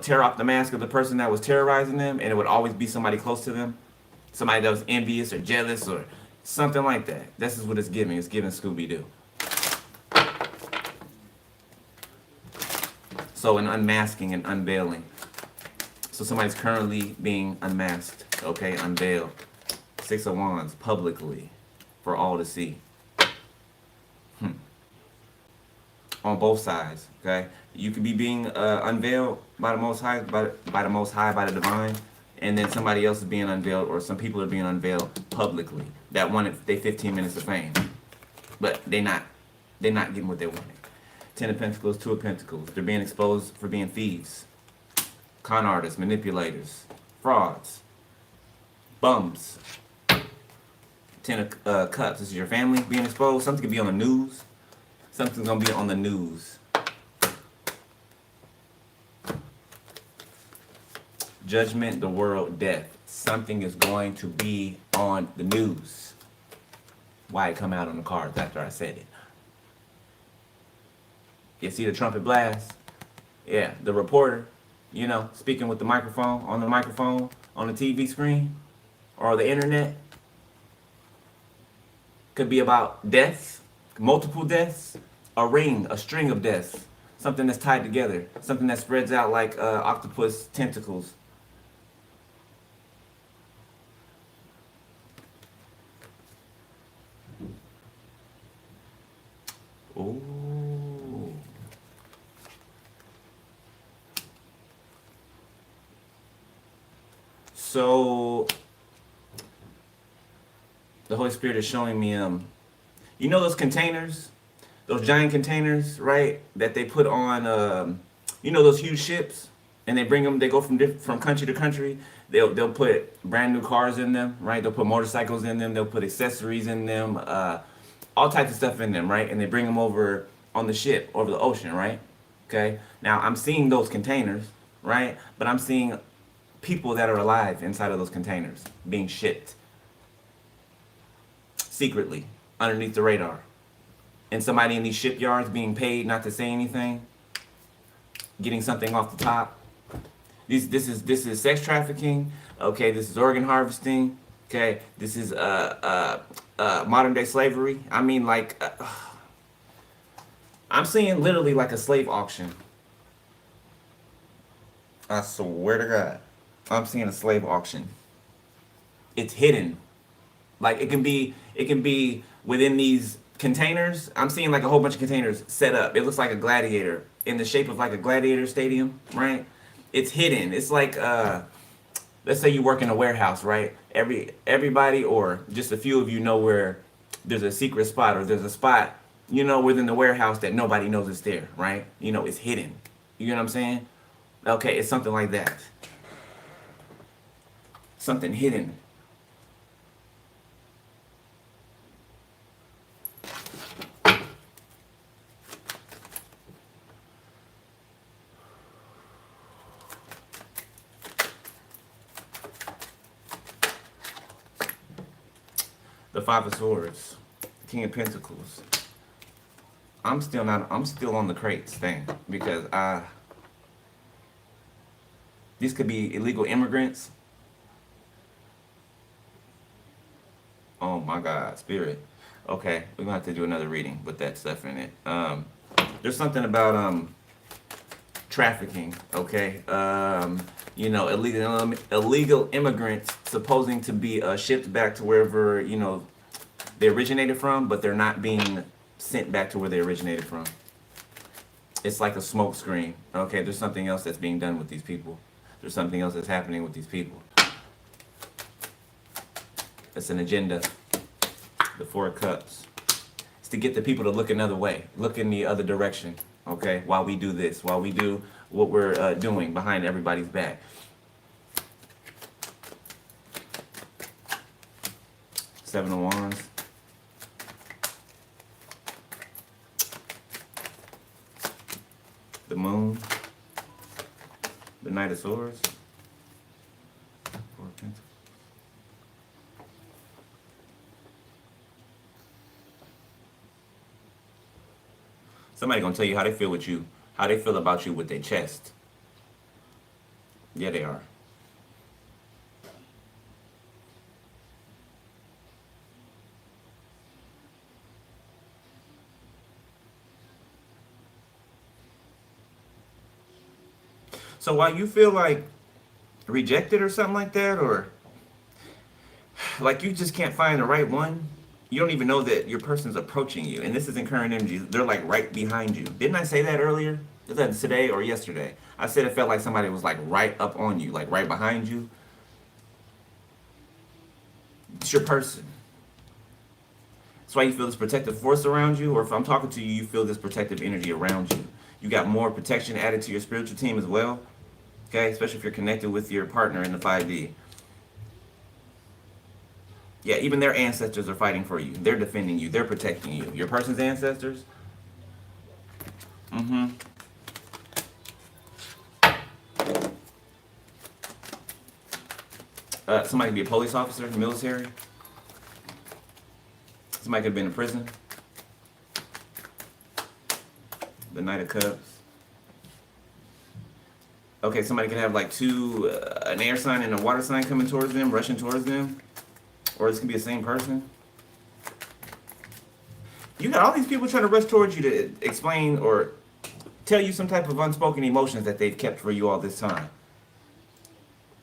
tear off the mask of the person that was terrorizing them, and it would always be somebody close to them, somebody that was envious or jealous or something like that. This is what it's giving. It's giving Scooby-Doo. So an unmasking and unveiling. So somebody's currently being unmasked, okay, unveiled. Six of Wands, publicly, for all to see. On both sides, okay? You could be being unveiled by the Most High, by the Most High, by the Divine, and then somebody else is being unveiled, or some people are being unveiled publicly that wanted their 15 minutes of fame, but they're not getting what they wanted. Ten of Pentacles, Two of Pentacles. They're being exposed for being thieves, con artists, manipulators, frauds, bums. Ten of Cups. This is your family being exposed. Something could be on the news. Something's gonna be on the news. Judgment, the world, death. Something is going to be on the news. Why it come out on the cards after I said it? You see the trumpet blast? Yeah, the reporter, speaking with the microphone, on the TV screen, or the internet. Could be about deaths, multiple deaths, a string of deaths, something that's tied together, something that spreads out like octopus tentacles. Ooh. So the Holy Spirit is showing me, those containers, those giant containers, right? That they put on, those huge ships, and they bring them. They go from country to country. They'll put brand new cars in them, right? They'll put motorcycles in them. They'll put accessories in them, all types of stuff in them, right? And they bring them over on the ship, over the ocean, right? Okay. Now I'm seeing those containers, right? But I'm seeing people that are alive inside of those containers being shipped secretly underneath the radar, and somebody in these shipyards being paid not to say anything, getting something off the top. This is sex trafficking. Okay, this is organ harvesting. Okay, this is modern day slavery. I mean, like, I'm seeing literally like a slave auction. I swear to God. I'm seeing a slave auction. It's hidden. Like it can be within these containers. I'm seeing like a whole bunch of containers set up. It looks like a gladiator in the shape of like a gladiator stadium, right? It's hidden. It's like let's say you work in a warehouse, right? Everybody or just a few of you know where there's a secret spot or there's a spot, you know, within the warehouse that nobody knows is there, right? You know, it's hidden. You know what I'm saying? Okay, it's something like that. Something hidden. The Five of Swords, King of Pentacles. I'm still on the crates thing because these could be illegal immigrants. Oh my God, spirit. Okay, we're gonna have to do another reading with that stuff in it. There's something about trafficking, okay? You know, illegal immigrants supposing to be shipped back to wherever, you know, they originated from, but they're not being sent back to where they originated from. It's like a smoke screen, okay? There's something else that's being done with these people. There's something else that's happening with these people. It's an agenda. The Four of Cups. It's to get the people to look another way, look in the other direction, okay? While we do this, while we do what we're doing behind everybody's back. Seven of Wands. The Moon. The Knight of Swords. Four of Pentacles. Somebody gonna tell you how they feel with you, how they feel about you with their chest. Yeah, they are. So while you feel like rejected or something like that, or like you just can't find the right one, you don't even know that your person's approaching you. And this is in current energy. They're like right behind you. Didn't I say that earlier? Was that today or yesterday? I said it felt like somebody was like right up on you, like right behind you. It's your person. That's why you feel this protective force around you, or if I'm talking to you, you feel this protective energy around you. You got more protection added to your spiritual team as well. Okay, especially if you're connected with your partner in the 5D. Yeah, even their ancestors are fighting for you. They're defending you. They're protecting you. Your person's ancestors? Somebody could be a police officer, military. Somebody could have been in prison. The Knight of Cups. Okay, somebody could have like two, an air sign and a water sign coming towards them, rushing towards them. Or this can be the same person. You got all these people trying to rush towards you to explain or tell you some type of unspoken emotions that they've kept for you all this time.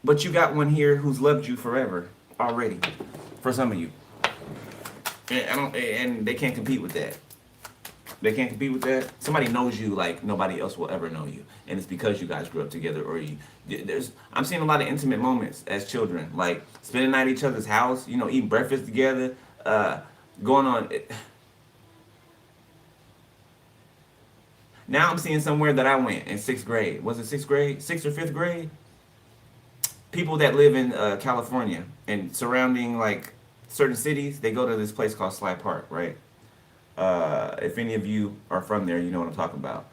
But you got one here who's loved you forever already, for some of you. And they can't compete with that. They can't compete with that. Somebody knows you like nobody else will ever know you, and it's because you guys grew up together. Or I'm seeing a lot of intimate moments as children, like spending the night at each other's house. You know, eating breakfast together, going on. Now I'm seeing somewhere that I went in 6th grade. Was it 6th grade? 6th or 5th grade? People that live in California and surrounding like certain cities, they go to this place called Sly Park, right? If any of you are from there, you know what I'm talking about.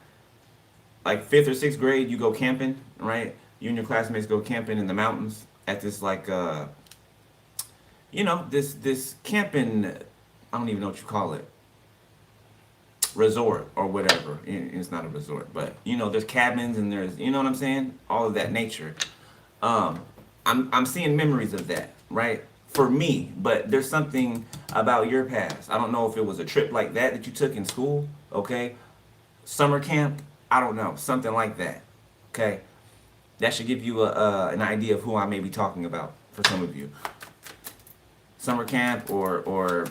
Like 5th or 6th grade, you go camping, right? You and your classmates go camping in the mountains at this like, you know, this camping, I don't even know what you call it, resort or whatever. It's not a resort, but you know, there's cabins and there's, you know what I'm saying? All of that nature. I'm seeing memories of that, right? For me, but there's something about your past. I don't know if it was a trip like that you took in school, okay? Summer camp, I don't know, something like that, okay? That should give you an idea of who I may be talking about for some of you. Summer camp or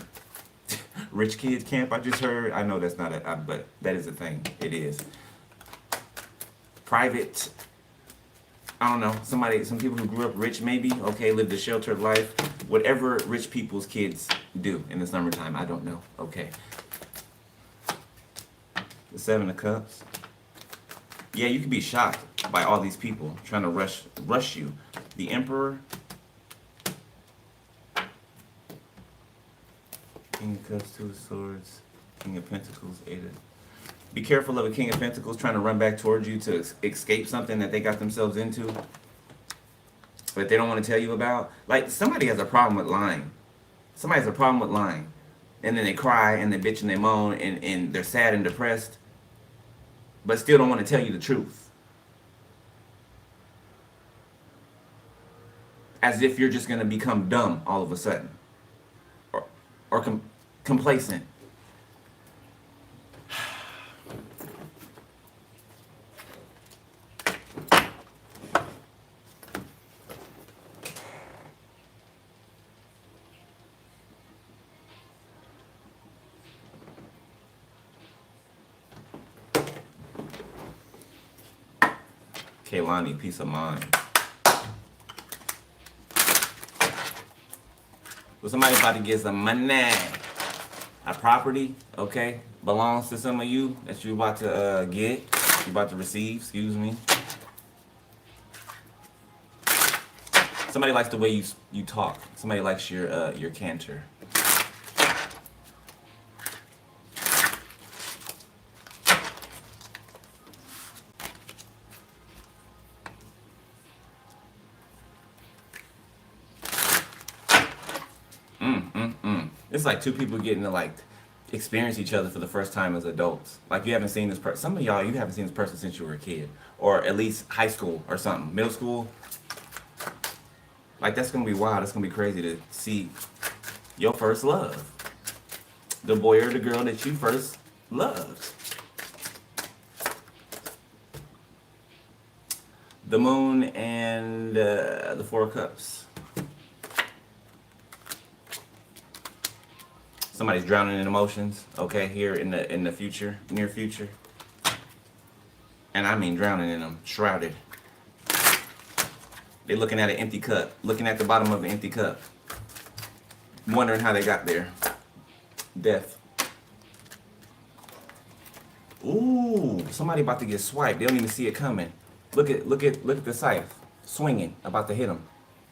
rich kids camp. I just heard. I know that's not but that is a thing. It is. Private. I don't know. Some people who grew up rich, maybe. Okay, lived a sheltered life. Whatever rich people's kids do in the summertime, I don't know. Okay. The Seven of Cups. Yeah, you could be shocked by all these people trying to rush you. The Emperor. King of Cups, Two of Swords, King of Pentacles, Eight of... Be careful of a King of Pentacles trying to run back towards you to escape something that they got themselves into, but they don't want to tell you about. Like, somebody has a problem with lying. Somebody has a problem with lying. And then they cry and they bitch and they moan and they're sad and depressed, but still don't want to tell you the truth. As if you're just going to become dumb all of a sudden. Or complacent. Kaylani, peace of mind. Well, somebody about to get some money. A property, okay, belongs to some of you that you about to get, you about to receive, excuse me. Somebody likes the way you talk. Somebody likes your canter. It's like two people getting to like experience each other for the first time as adults. Like, you haven't seen this person. Some of y'all, you haven't seen this person since you were a kid, or at least high school or something, middle school. Like, that's gonna be wild. That's gonna be crazy to see your first love, the boy or the girl that you first loved. The Moon and the Four of Cups. Somebody's drowning in emotions, okay, here in the future, near future. And I mean drowning in them, shrouded. They're looking at an empty cup, looking at the bottom of an empty cup, wondering how they got there. Death. Ooh, somebody about to get swiped. They don't even see it coming. Look at the scythe swinging, about to hit them.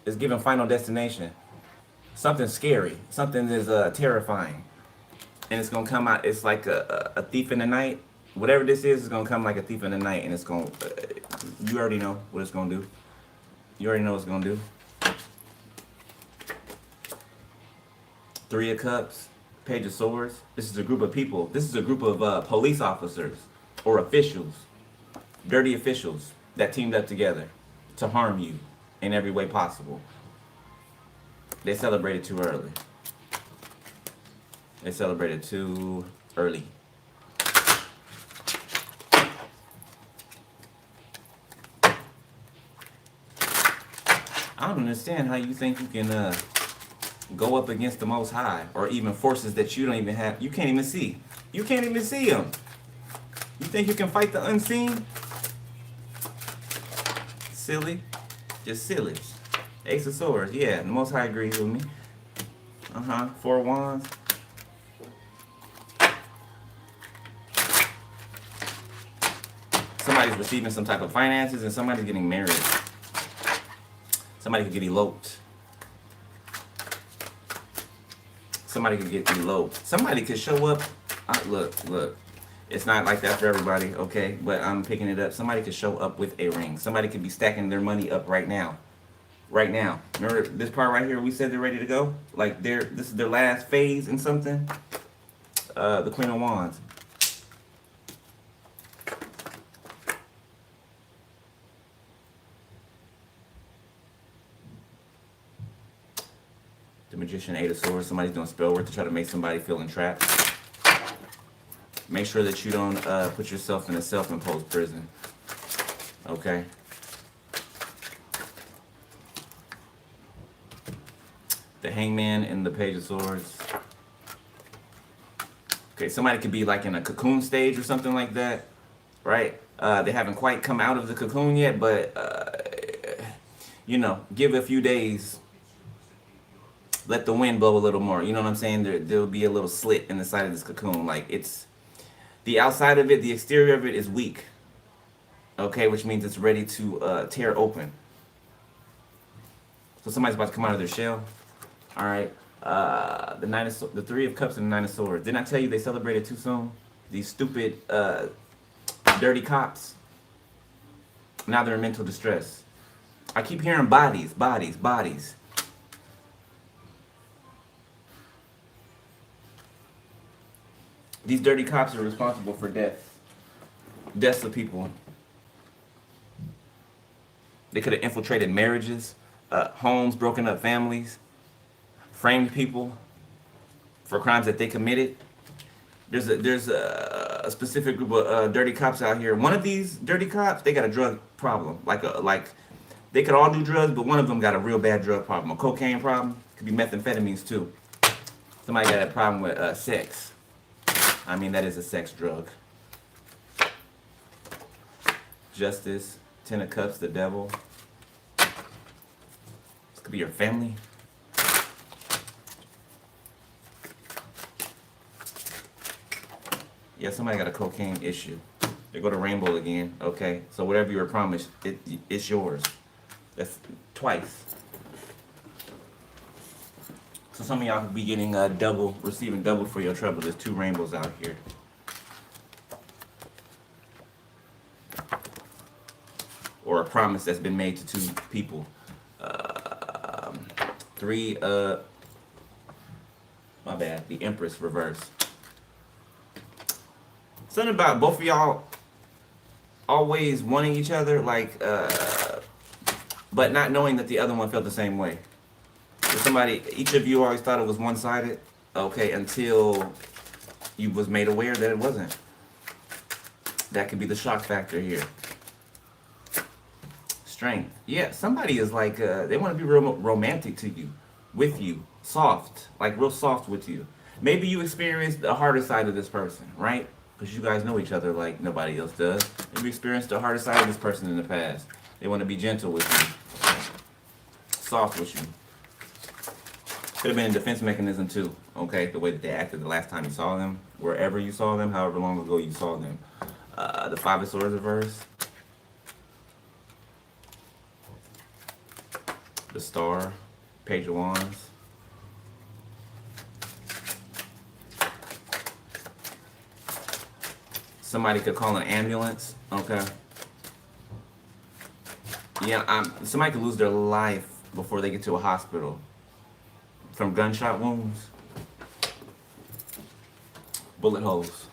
It's giving Final Destination. Something scary. Something is terrifying. And it's going to come out. It's like a thief in the night. Whatever this is going to come like a thief in the night. And it's going to... you already know what it's going to do. You already know what it's going to do. Three of Cups. Page of Swords. This is a group of people. This is a group of police officers or officials. Dirty officials that teamed up together to harm you in every way possible. They celebrated too early. They celebrated too early. I don't understand how you think you can go up against the Most High, or even forces that you don't even have. You can't even see. You can't even see them. You think you can fight the unseen? Silly. Just silly. Ace of Swords, yeah, the Most High agrees with me. Four of Wands. Somebody's receiving some type of finances and somebody's getting married. Somebody could get eloped. Somebody could get eloped. Somebody could show up. Look. It's not like that for everybody, okay? But I'm picking it up. Somebody could show up with a ring. Somebody could be stacking their money up right now. Right now. Remember this part right here? We said they're ready to go. Like this is their last phase in something. The Queen of Wands. The Magician, Eight of Swords. Somebody's doing spell work to try to make somebody feel entrapped. Make sure that you don't put yourself in a self-imposed prison. Okay? The Hangman and the Page of Swords. Okay, somebody could be like in a cocoon stage or something like that, right? They haven't quite come out of the cocoon yet, but you know, give it a few days. Let the wind blow a little more. You know what I'm saying? There'll be a little slit in the side of this cocoon. Like it's the outside of it, the exterior of it is weak. Okay, which means it's ready to tear open. So somebody's about to come out of their shell. All right. The Three of Cups and the Nine of Swords. Didn't I tell you they celebrated too soon? These stupid, dirty cops. Now they're in mental distress. I keep hearing bodies, bodies, bodies. These dirty cops are responsible for deaths of people. They could have infiltrated marriages, homes, broken up families, framed people for crimes that they committed. There's a specific group of dirty cops out here. One of these dirty cops, they got a drug problem. Like they could all do drugs, but one of them got a real bad drug problem, a cocaine problem. Could be methamphetamines too. Somebody got a problem with sex. I mean, that is a sex drug. Justice, Ten of Cups, the devil. This could be your family. Yeah, somebody got a cocaine issue. They go to Rainbow again. Okay, so whatever you were promised, it's yours. That's twice. So some of y'all could be getting double, receiving double for your trouble. There's two rainbows out here. Or a promise that's been made to two people. Three, my bad, the Empress reverse. Something about both of y'all always wanting each other, like, but not knowing that the other one felt the same way. Somebody, each of you always thought it was one-sided, okay, until you was made aware that it wasn't. That could be the shock factor here. Strength. Yeah, somebody is like, they want to be real romantic to you, with you, soft, like real soft with you. Maybe you experienced the harder side of this person, right? Because you guys know each other like nobody else does. Maybe you experienced the harder side of this person in the past. They want to be gentle with you, soft with you. Could have been a defense mechanism too, okay? The way that they acted the last time you saw them, wherever you saw them, however long ago you saw them. The Five of Swords reverse. The Star, Page of Wands. Somebody could call an ambulance, okay? Yeah, somebody could lose their life before they get to a hospital from gunshot wounds, bullet holes.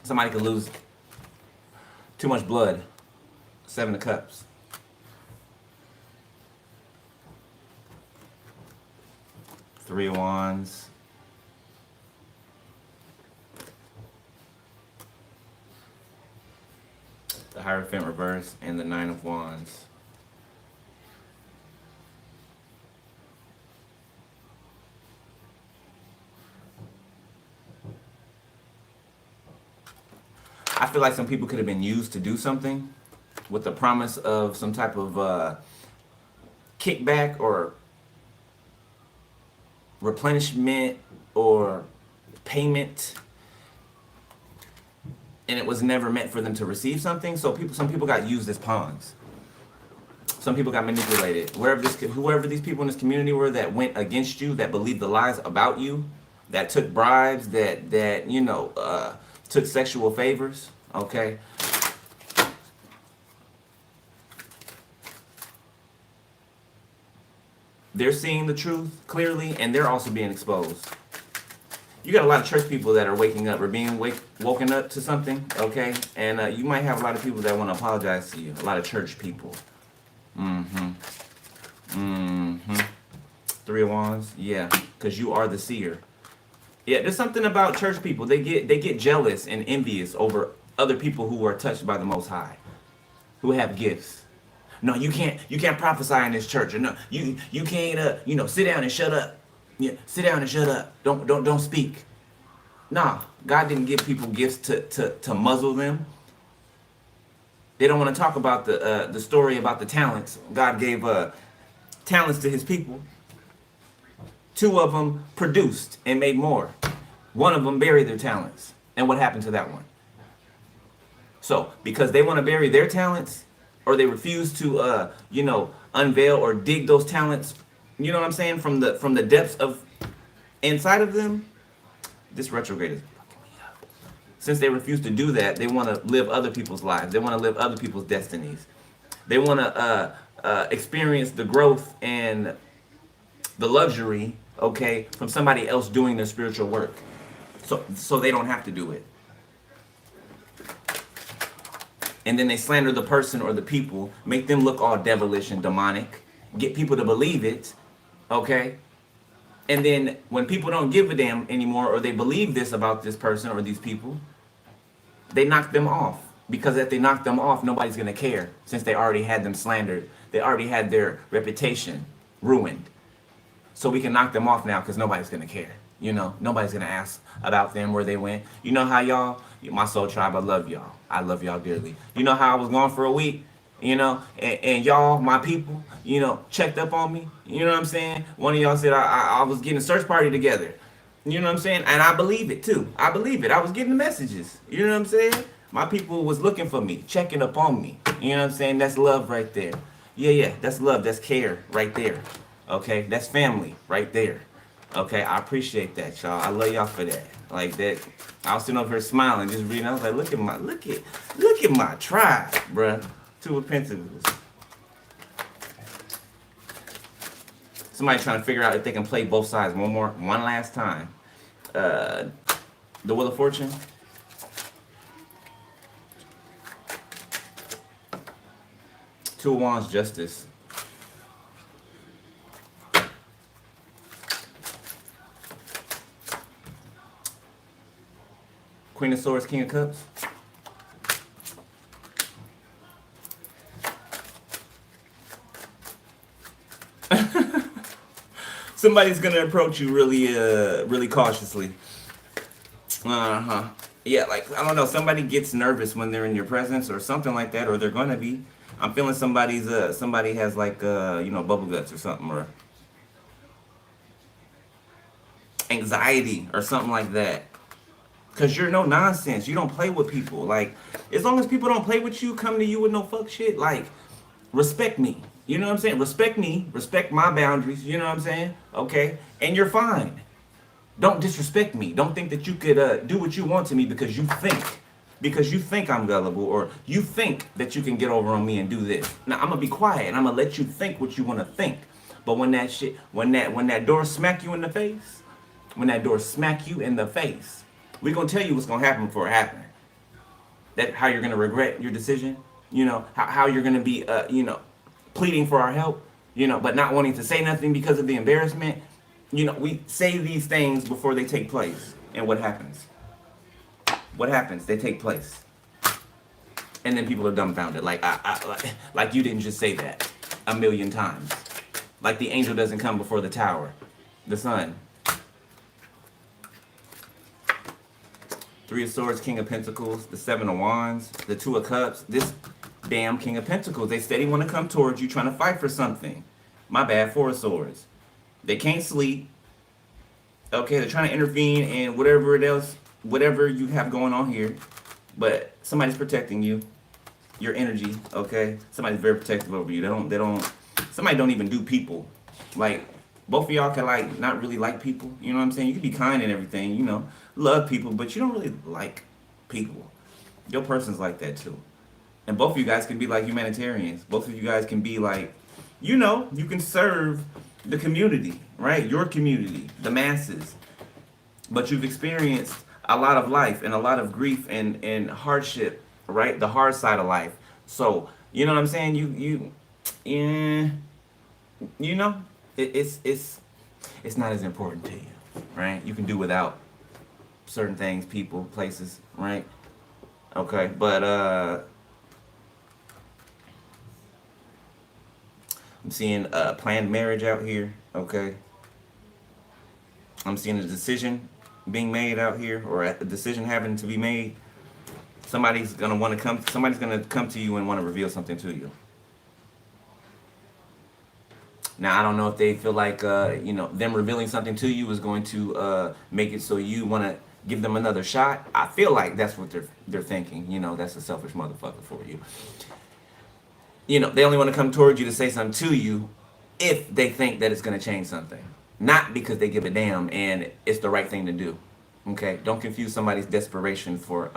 Somebody could lose too much blood. Seven of Cups. Three of Wands. The Hierophant reverse and the Nine of Wands. I feel like some people could have been used to do something with the promise of some type of kickback or replenishment or payment, and it was never meant for them to receive something. So some people got used as pawns. Some people got manipulated. Whoever these people in this community were that went against you, that believed the lies about you, that took bribes, that you know, took sexual favors, okay? They're seeing the truth clearly, and they're also being exposed. You got a lot of church people that are waking up or being woken up to something, okay? And you might have a lot of people that want to apologize to you. A lot of church people. Three of Wands, yeah, because you are the seer. Yeah, there's something about church people. They get jealous and envious over other people who are touched by the Most High, who have gifts. No, you can't prophesy in this church. Or no, you can't sit down and shut up. Yeah, sit down and shut up. Don't speak. Nah, God didn't give people gifts to muzzle them. They don't want to talk about the story about the talents. God gave talents to his people. Two of them produced and made more. One of them buried their talents. And what happened to that one? So, because they want to bury their talents, or they refuse to, unveil or dig those talents, you know what I'm saying, from the depths of inside of them, this retrograde is fucking me up. Since they refuse to do that, they want to live other people's lives. They want to live other people's destinies. They want to experience the growth and the luxury, okay, from somebody else doing their spiritual work. So they don't have to do it. And then they slander the person or the people, make them look all devilish and demonic, get people to believe it, okay? And then when people don't give a damn anymore, or they believe this about this person or these people, they knock them off. Because if they knock them off, nobody's gonna care, since they already had them slandered. They already had their reputation ruined. So we can knock them off now because nobody's gonna care. You know, nobody's gonna ask about them, where they went. You know how y'all, my soul tribe, I love y'all. I love y'all dearly. You know how I was gone for a week, and y'all, my people, checked up on me. You know what I'm saying? One of y'all said I was getting a search party together. You know what I'm saying? And I believe it too. I believe it. I was getting the messages. You know what I'm saying? My people was looking for me, checking up on me. You know what I'm saying? That's love right there. Yeah, that's love. That's care right there. Okay, that's family right there. Okay, I appreciate that, y'all. I love y'all for that. Like that, I was sitting over here smiling, just reading. I was like, look at my tribe, bruh. Two of Pentacles. Somebody trying to figure out if they can play both sides one last time. The Wheel of Fortune. Two of Wands, Justice. Queen of Swords, King of Cups. Somebody's gonna approach you really cautiously. Yeah, like, I don't know, somebody gets nervous when they're in your presence or something like that, or they're gonna be. I'm feeling somebody has like bubble guts or something, or anxiety or something like that. Cause you're no nonsense. You don't play with people. Like, as long as people don't play with you, come to you with no fuck shit, like, respect me. You know what I'm saying? Respect me. Respect my boundaries. You know what I'm saying? Okay? And you're fine. Don't disrespect me. Don't think that you could do what you want to me because you think I'm gullible, or you think that you can get over on me and do this. Now I'm gonna be quiet and I'm gonna let you think what you want to think. But when that door smack you in the face, we're gonna tell you what's gonna happen before it happens. That how you're gonna regret your decision. How you're gonna be pleading for our help. But not wanting to say nothing because of the embarrassment. We say these things before they take place. And what happens? What happens? They take place. And then people are dumbfounded. Like you didn't just say that a million times. Like the angel doesn't come before the tower. The sun. Three of Swords, King of Pentacles, the Seven of Wands, the Two of Cups. This damn King of Pentacles. They steady want to come towards you trying to fight for something. My bad, Four of Swords. They can't sleep. Okay, they're trying to intervene in whatever you have going on here. But somebody's protecting you. Your energy, okay? Somebody's very protective over you. Somebody don't even do people. Like, both of y'all can, like, not really like people. You know what I'm saying? You can be kind and everything, love people, but you don't really like people. Your person's like that too. And both of you guys can be like humanitarians. Both of you guys can be like, you can serve the community, right? Your community, the masses. But you've experienced a lot of life and a lot of grief and hardship, right? The hard side of life. So, you know what I'm saying? It's not as important to you, right? You can do without certain things, people, places, right? Okay, but I'm seeing planned marriage out here, okay? I'm seeing a decision being made out here, or a decision having to be made, somebody's gonna want to come. Somebody's gonna come to you and want to reveal something to you. Now I don't know if they feel like them revealing something to you is going to make it so you want to give them another shot. I feel like that's what they're thinking. That's a selfish motherfucker for you. They only want to come towards you to say something to you if they think that it's going to change something, not because they give a damn and it's the right thing to do. Okay, don't confuse somebody's desperation for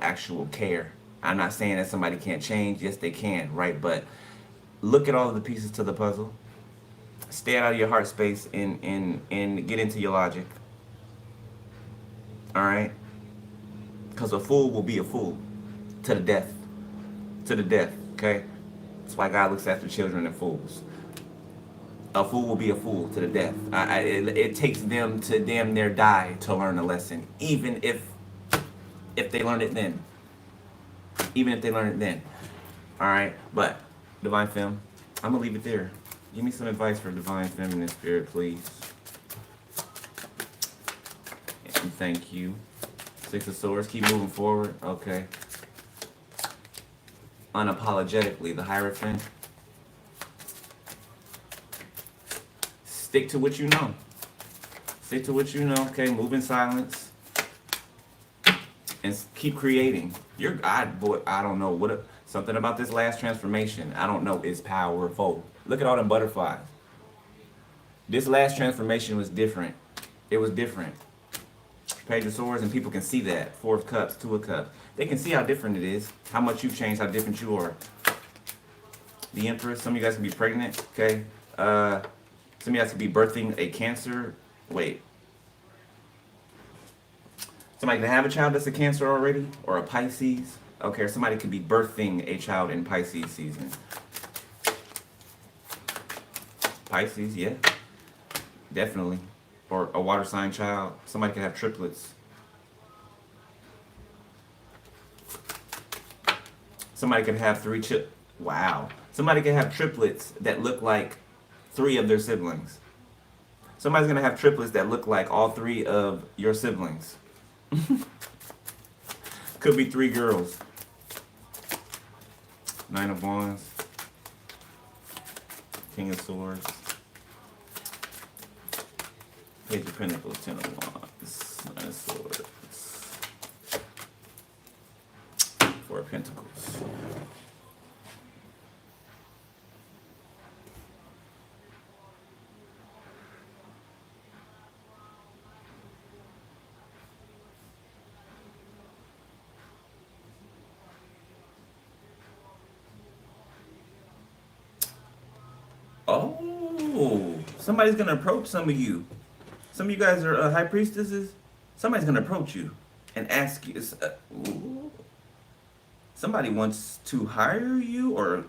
actual care. I'm not saying that somebody can't change. Yes, they can, right? But look at all of the pieces to the puzzle. Stay out of your heart space and get into your logic. All right, because a fool will be a fool to the death. To the death. Okay, that's why God looks after children and fools. A fool will be a fool to the death. It takes them to damn near die to learn a lesson, even if they learn it then. Even if they learn it then. All right, but Divine Femme, I'm gonna leave it there. Give me some advice for Divine Feminine Spirit, please. And thank you. Six of Swords, keep moving forward. Okay. Unapologetically, the Hierophant. Stick to what you know. Stick to what you know. Okay, move in silence. And keep creating. I don't know. Something about this last transformation, I don't know, is powerful. Look at all them butterflies. This last transformation was different. It was different. Page of Swords, and people can see that. Four of Cups, Two of Cups. They can see how different it is, how much you've changed, how different you are. The Empress, some of you guys can be pregnant, okay? Some of you guys could be birthing a Cancer. Wait. Somebody can have a child that's a Cancer already, or a Pisces. Okay, or somebody could be birthing a child in Pisces season. Pisces, yeah. Definitely. Or a water sign child. Somebody could have triplets. Somebody could have wow. Somebody could have triplets that look like 3 of their siblings. Somebody's gonna have triplets that look like all 3 of your siblings. Could be 3 girls. 9 of Wands. King of Swords. Page of Pentacles, 10 of Wands. 9 of Swords. 4 of Pentacles. Oh, somebody's gonna approach some of you. Some of you guys are high priestesses. Somebody's gonna approach you and ask you. Somebody wants to hire you or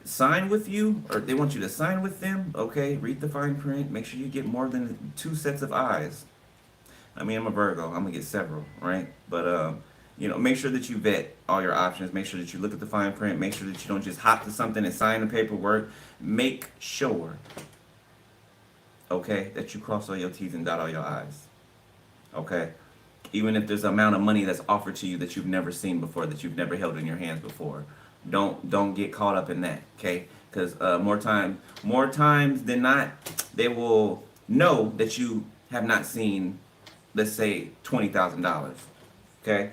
sign with you, or they want you to sign with them. Okay, read the fine print. Make sure you get more than 2 sets of eyes. I mean, I'm a Virgo. I'm gonna get several, right? But make sure that you vet all your options. Make sure that you look at the fine print. Make sure that you don't just hop to something and sign the paperwork. Make sure, okay, that you cross all your T's and dot all your I's. Okay? Even if there's an amount of money that's offered to you that you've never seen before, that you've never held in your hands before. Don't get caught up in that, okay? Because more times than not, they will know that you have not seen, let's say, $20,000, okay?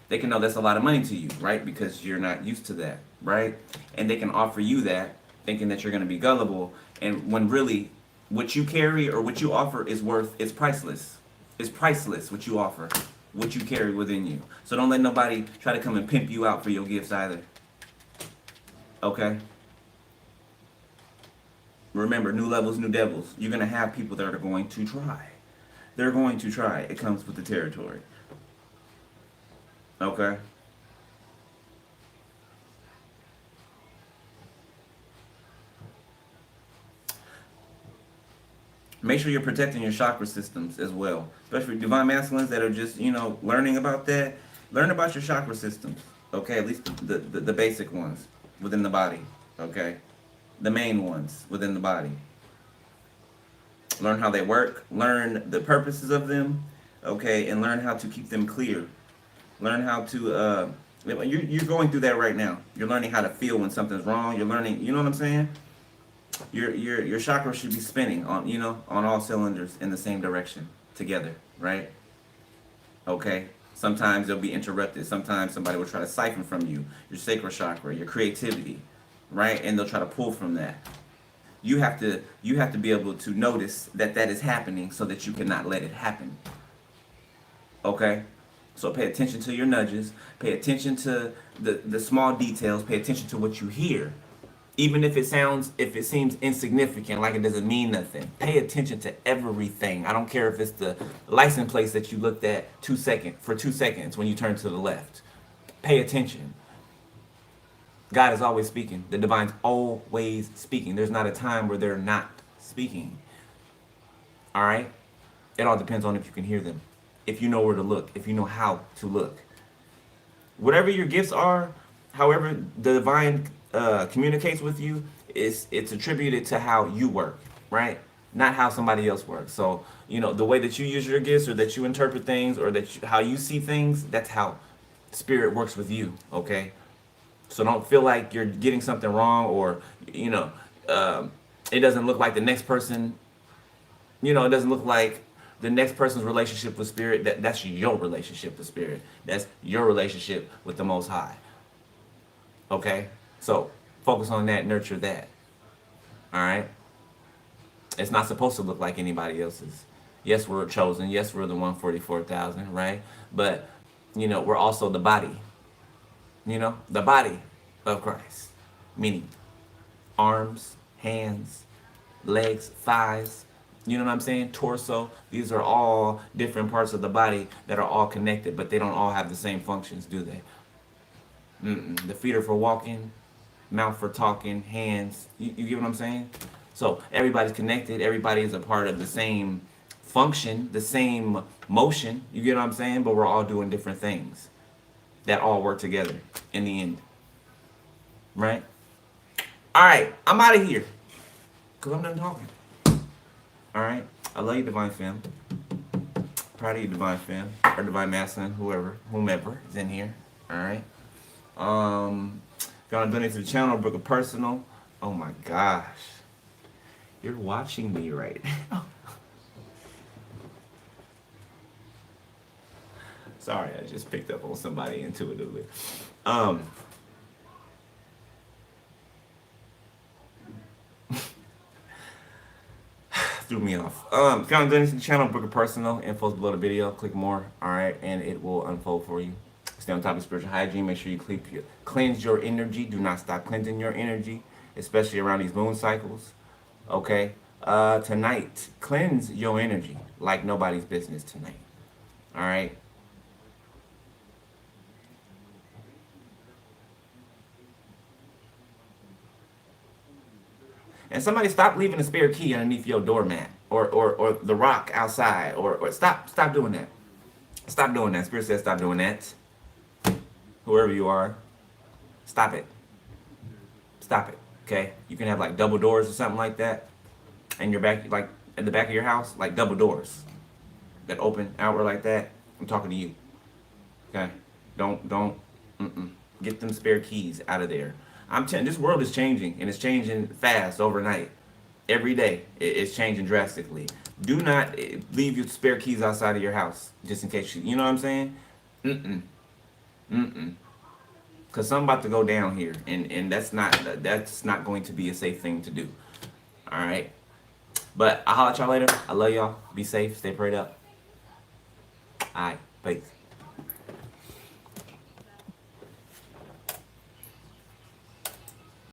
They can know that's a lot of money to you, right? Because you're not used to that, right? And they can offer you that, thinking that you're going to be gullible, and when really what you carry or what you offer is priceless. It's priceless what you offer, what you carry within you. So don't let nobody try to come and pimp you out for your gifts either. Okay? Remember, new levels, new devils. You're going to have people that are going to try. They're going to try. It comes with the territory. Okay? Make sure you're protecting your chakra systems as well. Especially divine masculines that are just, learning about that. Learn about your chakra systems. Okay? At least the basic ones within the body. Okay? The main ones within the body. Learn how they work. Learn the purposes of them. Okay, and learn how to keep them clear. Learn how to. You're going through that right now. You're learning how to feel when something's wrong. You're learning. You know what I'm saying? Your chakra should be spinning on on all cylinders in the same direction together, right? Okay. Sometimes they'll be interrupted. Sometimes somebody will try to siphon from you your sacral chakra, your creativity, right? And they'll try to pull from that. You have to be able to notice that is happening so that you cannot let it happen. Okay? So pay attention to your nudges, pay attention to the small details, pay attention to what you hear. Even if it seems insignificant, like it doesn't mean nothing. Pay attention to everything. I don't care if it's the license plate that you looked at for 2 seconds when you turn to the left. Pay attention. God is always speaking. The divine's always speaking. There's not a time where they're not speaking. All right? It all depends on if you can hear them. If you know where to look. If you know how to look. Whatever your gifts are, however the divine communicates with you, it's attributed to how you work, right? Not how somebody else works. So, the way that you use your gifts or that you interpret things or how you see things, that's how spirit works with you, okay? So don't feel like you're getting something wrong or, it doesn't look like the next person, it doesn't look like the next person's relationship with spirit. That's your relationship with spirit. That's your relationship with the Most High. Okay? So focus on that, nurture that. All right? It's not supposed to look like anybody else's. Yes, we're chosen. Yes, we're the 144,000, right? But, we're also the body. The body of Christ. Meaning arms, hands, legs, thighs, you know what I'm saying? Torso. These are all different parts of the body that are all connected, but they don't all have the same functions, do they? The feet are for walking, mouth for talking, hands. You get what I'm saying? So everybody's connected. Everybody is a part of the same function, the same motion. You get what I'm saying? But we're all doing different things that all work together in the end. Right? All right. I'm out of here because I'm done talking. All right. I love you, Divine Fam. Proud of you, Divine Fam. Or Divine Masculine, whomever is in here. All right. If you want to donate to the channel, book a personal. Oh my gosh. You're watching me right now. Sorry, I just picked up on somebody intuitively. Threw me off. If you want to donate to the channel, book a personal. Info's below the video. Click more. All right, and it will unfold for you. Stay on top of spiritual hygiene. Make sure you cleanse your energy. Do not stop cleansing your energy, especially around these moon cycles. Okay. Tonight, cleanse your energy like nobody's business tonight. All right. And somebody stop leaving a spare key underneath your doormat or the rock outside or stop doing that. Stop doing that. Spirit says stop doing that. Whoever you are, stop it. Stop it. Okay? You can have like double doors or something like that. And your back, like at the back of your house, like double doors that open outward like that. I'm talking to you. Okay? Don't get them spare keys out of there. This world is changing, and it's changing fast overnight. Every day, it's changing drastically. Do not leave your spare keys outside of your house, just in case you know what I'm saying? Because something about to go down here, and that's not going to be a safe thing to do. All right? But I'll holler at y'all later. I love y'all. Be safe. Stay prayed up. All right. Peace.